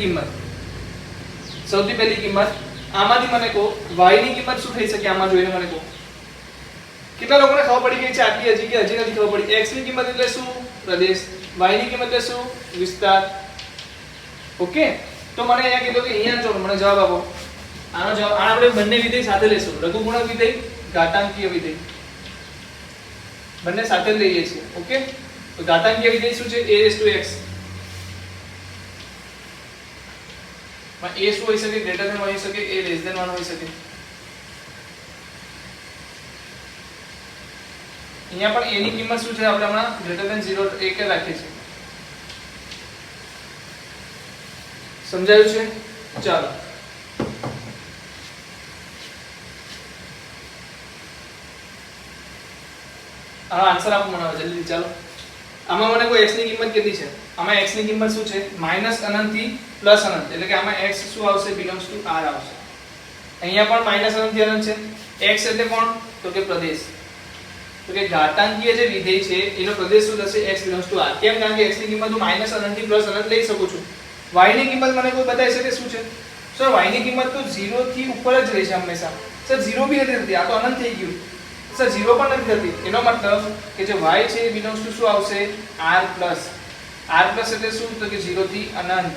કિંમત આમાંથી મને કહો y ની કિંમત શું થઈ શકે આમાં જોઈને મને કહો. કેટલા લોકોને ખબર પડી ગઈ છે આટલી હજી કે હજી નથી ખબર પડી? x ની કિંમત એટલે શું? પ્રદેશ. y ની કિંમત એટલે શું? વિસ્તાર. ઓકે, તો મને અહીંયા કીધું કે અહીંયા જો મને જવાબ આપો. આનો જવાબ આપણે બંને વિધેય સાથે લેશું. લઘુગુણક વિધેય, ઘાતાંકીય વિધેય બંને સાથે લઈએ છીએ. ઓકે, તો ઘાતાંકીય વિધેય શું છે? a(x). માં a શું હોઈ શકે? ગ્રેટર ધેન હોઈ શકે, a લેસ ધેન 1 હોઈ શકે. અહીંયા પણ a ની કિંમત શું છે? આપણે હમણાં ગ્રેટર ધેન 0 1 રાખીએ છીએ. સમજાયું છે? ચાલો આ આન્સર આપો મને જલ્દી. ચાલો આમાં મને કોઈ x ની કિંમત કેટલી છે? આમાં x ની કિંમત શું છે? -અનંત થી +અનંત, એટલે કે આમાં x શું આવશે? બિલોંગ્સ ટુ r આવશે. અહીંયા પણ -અનંત થી અનંત છે. x એટલે કોણ? તો કે પ્રદેશ. તો કે ઘાતાંકીય જે વિધેય છે એનો પ્રદેશ શું થશે? x belongs to r. કેમ? કારણ કે x ની કિંમત હું -અનંત થી +અનંત લઈ શકું છું. y ની કિંમત મને કોઈ બતાવી શકે શું છે? સર y ની કિંમત તો 0 થી ઉપર જ રહેશે હંમેશા. સર 0 બી નથી થતી, આ તો અનંત થઈ ગયું. સર 0 પણ નથી થતી. એનો મતલબ કે જે y છે એ બિલોંગ્સ ટુ શું આવશે? r+. r+ એટલે શું? તો કે 0 થી અનંત.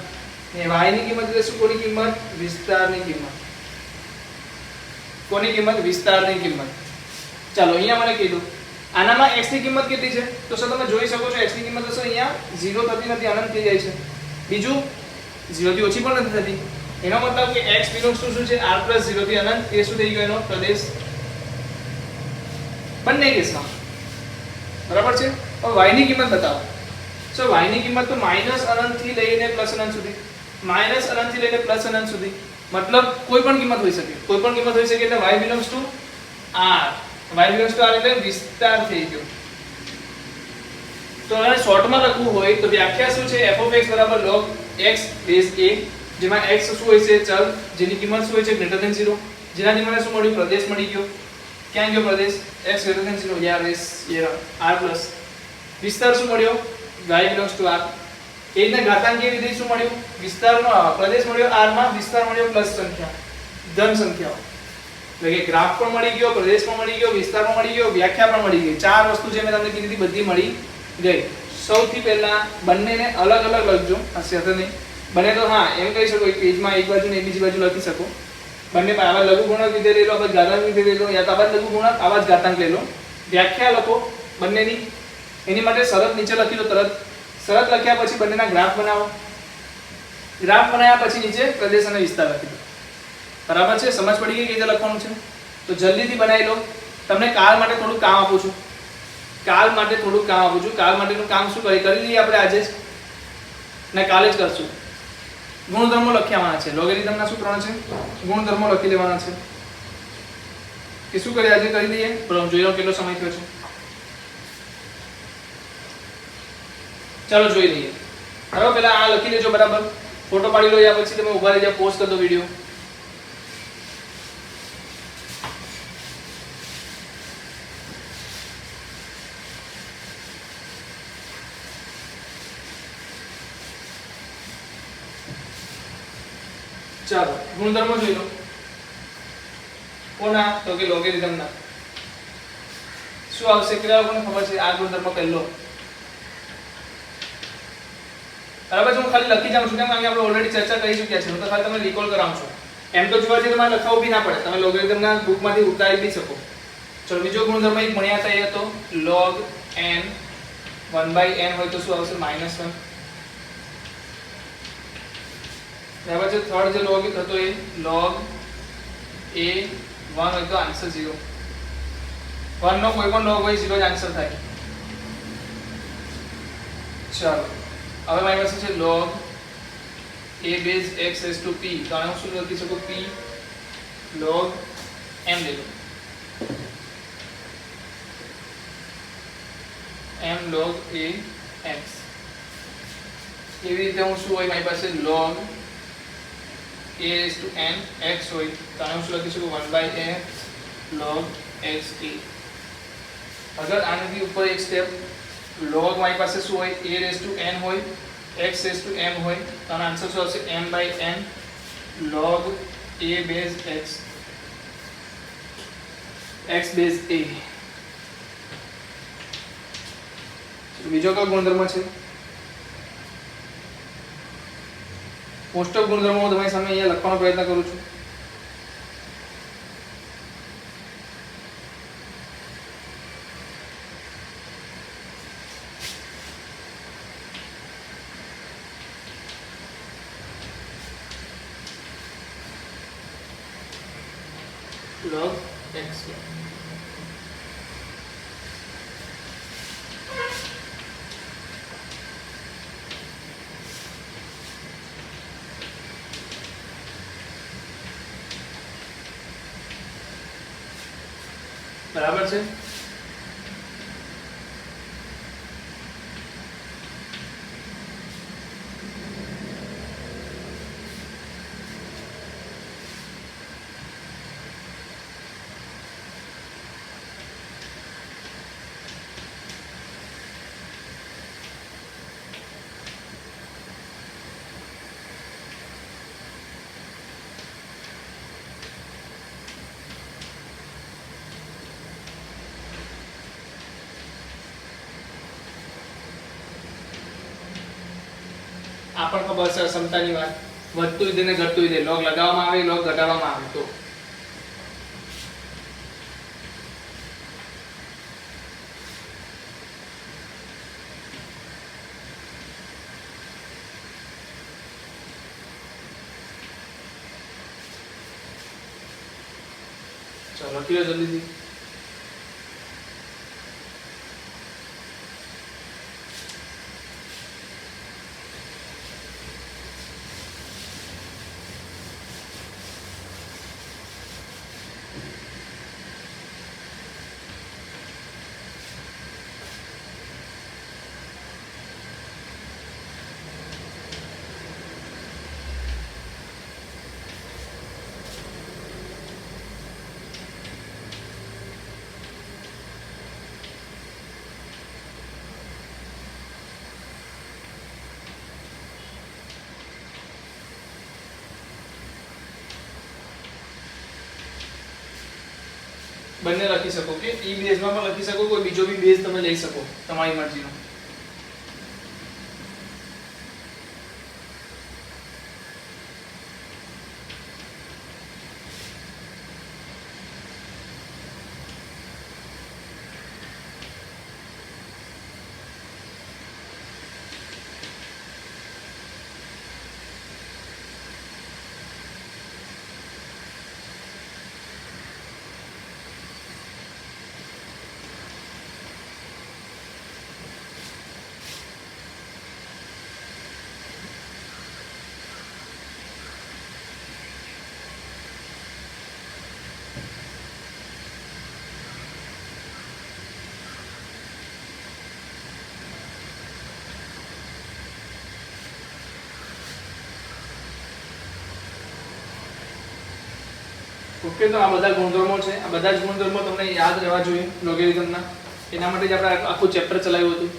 ને y ની કિંમત એટલે શું? કોની કિંમત? વિસ્તારની કિંમત. કોની કિંમત? વિસ્તારની કિંમત. ચાલો અહીંયા મને કીધું આનામાં x ની કિંમત કેટલી છે? તો સર તમે જોઈ શકો છો x ની કિંમત તો સર અહીંયા 0 થતી નથી, અનંત થઈ જાય છે. બીજું 0 થી ઓછી પણ નથી થતી. એનો મતલબ કે x બિલોંગ્સ ટુ શું છે? r+ 0 થી અનંત. એ શું થઈ ગયો? એનો પ્રદેશ. બંને કેસમાં બરાબર છે. હવે y ની કિંમત બતાવો. સો y ની કિંમત તો -અનંત થી લઈને +અનંત સુધી, -અનંત થી લઈને +અનંત સુધી, મતલબ કોઈ પણ કિંમત હોઈ શકે. કોઈ પણ કિંમત હોઈ શકે એટલે y belongs to r. y belongs to r એટલે વિસ્તાર થઈ ગયો. તો આને શોર્ટમાં લખવું હોય તો વ્યાખ્યા શું છે? f(x) log x base a, જેમાં x શું હોય છે? ચલ, જેની કિંમત શું હોય છે? Greater than 0. જેનાથી મને શું મળ્યું? પ્રદેશ મળી ગયો. ક્યાં ગયો પ્રદેશ? x greater than 0. યાર r+. વિસ્તાર શું મળ્યો? y belongs to r. એ રીતના ઘાતાંકીય વિધેય શું મળ્યું? વિસ્તારનો પ્રદેશ મળ્યો r માં, વિસ્તાર મળ્યો પ્લસ સંખ્યા, ધન સંખ્યાઓ. એટલે કે ગ્રાફ પણ મળી ગયો, પ્રદેશ પણ મળી ગયો, વિસ્તાર પણ મળી ગયો, વ્યાખ્યા પણ મળી ગઈ. ચાર વસ્તુ જે મેં તમને કીધી બધી મળી ગઈ. સૌથી પહેલા બંનેને અલગ અલગ લખજો. આ સાથે નહીં બને તો હા એમ કહી શકો એક પેજમાં એક બાજુ ને એક બીજી બાજુ લખી શકો. બંને પર આવા લઘુગુણક વિધેય લઈ લો, આવા ઘાતાંક વિધેય લઈ લો, યા તો આવા લઘુગુણક આવા જ ઘાતાંક લઈ લો. વ્યાખ્યા લખો બંનેની. એની માટે શરત નીચે લખી દો તરત. શરત લખ્યા પછી બંનેના ગ્રાફ બનાવો. ગ્રાફ બનાવ્યા પછી નીચે પ્રદેશ અને વિસ્તાર લખી દો. બરાબર છે? સમજ પડી ગઈ કે રીતે લખવાનું છે? તો જલ્દીથી બનાવી લો. તમને કાલ માટે થોડું કામ આપું છું. કાલ માટેનું કામ શું કરી લઈએ આપણે આજે જ ને કાલે જ કરશું. ગુણધર્મો લખી આવવાના છે. લોગેરિધમના સૂત્રો છે, ગુણધર્મો લખી લેવાના છે. કે શું કરીએ આજે કરી દઈએ. બરાબર, જોઈ લો કેટલો સમય થયો છે. ચાલો જોઈ લઈએ. હવે પહેલા આ લખી લેજો બરાબર. ફોટો પાડી લો યા પછી તમે ઉભા રહી જાવ, પોઝ કરી દો વિડિયો. ચાલો ગુણધર્મો જોઈ લો. કોના? તો કે લોગેરિધમના. શું આવશે? કેટલા લોકોને ખબર છે આ ગુણધર્મ પહેલો? બરાબર, હું ખાલી લખી જાઉં છું કેમ કે આપણે ઓલરેડી ચર્ચા કરી ચૂક્યા છે. હું તો ખાલી તમને રિકોલ કરાવું છું. એમ તો જોવા જઈએ તમારે લખાવું બી ના પડે, તમે લોગેરિધમના બુકમાંથી ઉતારી બી શકો. ચલો બીજો ગુણધર્મ એક ભણ્યા હતા, એ હતો log n. 1/n હોય તો શું આવશે? -1. બરાબર છે. થર્ડ જે log હતો એ log a 1 હોય તો આન્સર 0. 1 નો કોઈ પણ log હોય 0 જ આન્સર થાય. ચાલો હવે મારી પાસે છે log a base x raised to p. તો આને હું શું લખી શકું? p log m લઈ લો. m log a x. એવી રીતે હું શું હોય મારી પાસે log a raised to n x હોય તો આને હું શું લખી શકું? 1/x log x a. अगर आनाથી ઉપર એક સ્ટેપ log y પાસે શું હોય a રેઝ ટુ n હોય x રેઝ ટુ m હોય તો આનો આન્સર શું આવશે m/n log a base x base a. બીજો કયો ગુણધર્મ છે? મોસ્ટ ઓફ ગુણધર્મો હું તમારી સામે અહીંયા લખવાનો પ્રયત્ન કરું છું. log x बराबर છે. આ પણ ખબર છે સમતાની વાત વધતું વિધેય ને ઘટતું વિધેય log લગાવવામાં આવે log ઘટાડવામાં આવે તો ચલો લખી લો જલ્દીથી. બંને લખી શકો કે ઈ બેઝમાં પણ લખી શકો કોઈ બીજો બી બેઝ તમે લઈ શકો તમારી મરજીનો. ઓકે તો આ બધા ગુણધર્મો છે આ બધા જ ગુણધર્મો તમને યાદ રહેવા જોઈએ લોગેરિધમના એના માટે જ આપણે આખું ચેપ્ટર ચલાવ્યું હતું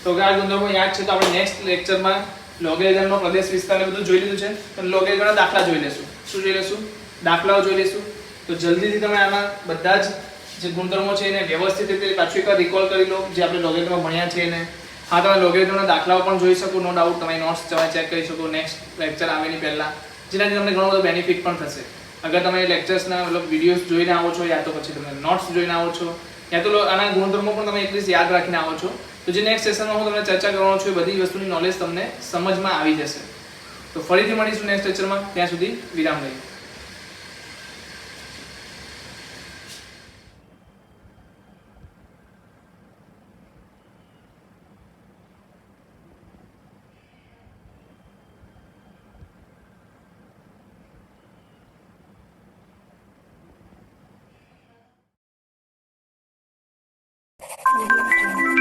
તો આ ગુણધર્મો યાદ છે તો આપણે નેક્સ્ટ લેક્ચરમાં લોગેરિધમનો પ્રદેશ વિસ્તારને બધું જોઈ લીધું છે તો લોગેરિધમના દાખલા જોઈ લેશું શું જોઈ લેશું દાખલાઓ જોઈ લેશું તો જલ્દીથી તમે આના બધા જ જે ગુણધર્મો છે એને વ્યવસ્થિત રીતે પાછું એકવાર રિકોલ કરી લો જે આપણે લોગેરિધમમાં ભણ્યા છે એને હા તમે લોગેરિધમના દાખલાઓ પણ જોઈ શકો નો ડાઉટ તમારી નોટ્સ તમે ચેક કરી શકો નેક્સ્ટ લેક્ચર આવેની પહેલા જેનાથી તમને ઘણો બધો બેનિફિટ પણ થશે अगर તમે લેક્ચર્સના મતલબ વિડિયોઝ જોઈને આવો છો યા તો પછી તમે નોટ્સ જોઈને આવો છો યા તો આના ગુણધર્મો પણ તમે એટલીસ્ટ યાદ રાખીને આવો છો તો જે નેક્સ્ટ સેશનમાં હું તમને ચર્ચા કરવાનો છું એ બધી વસ્તુની નોલેજ તમને સમજમાં આવી જશે તો ફરીથી મળીશું નેક્સ્ટ લેક્ચરમાં ત્યાં સુધી વિરામ લઈએ Audio Jungle.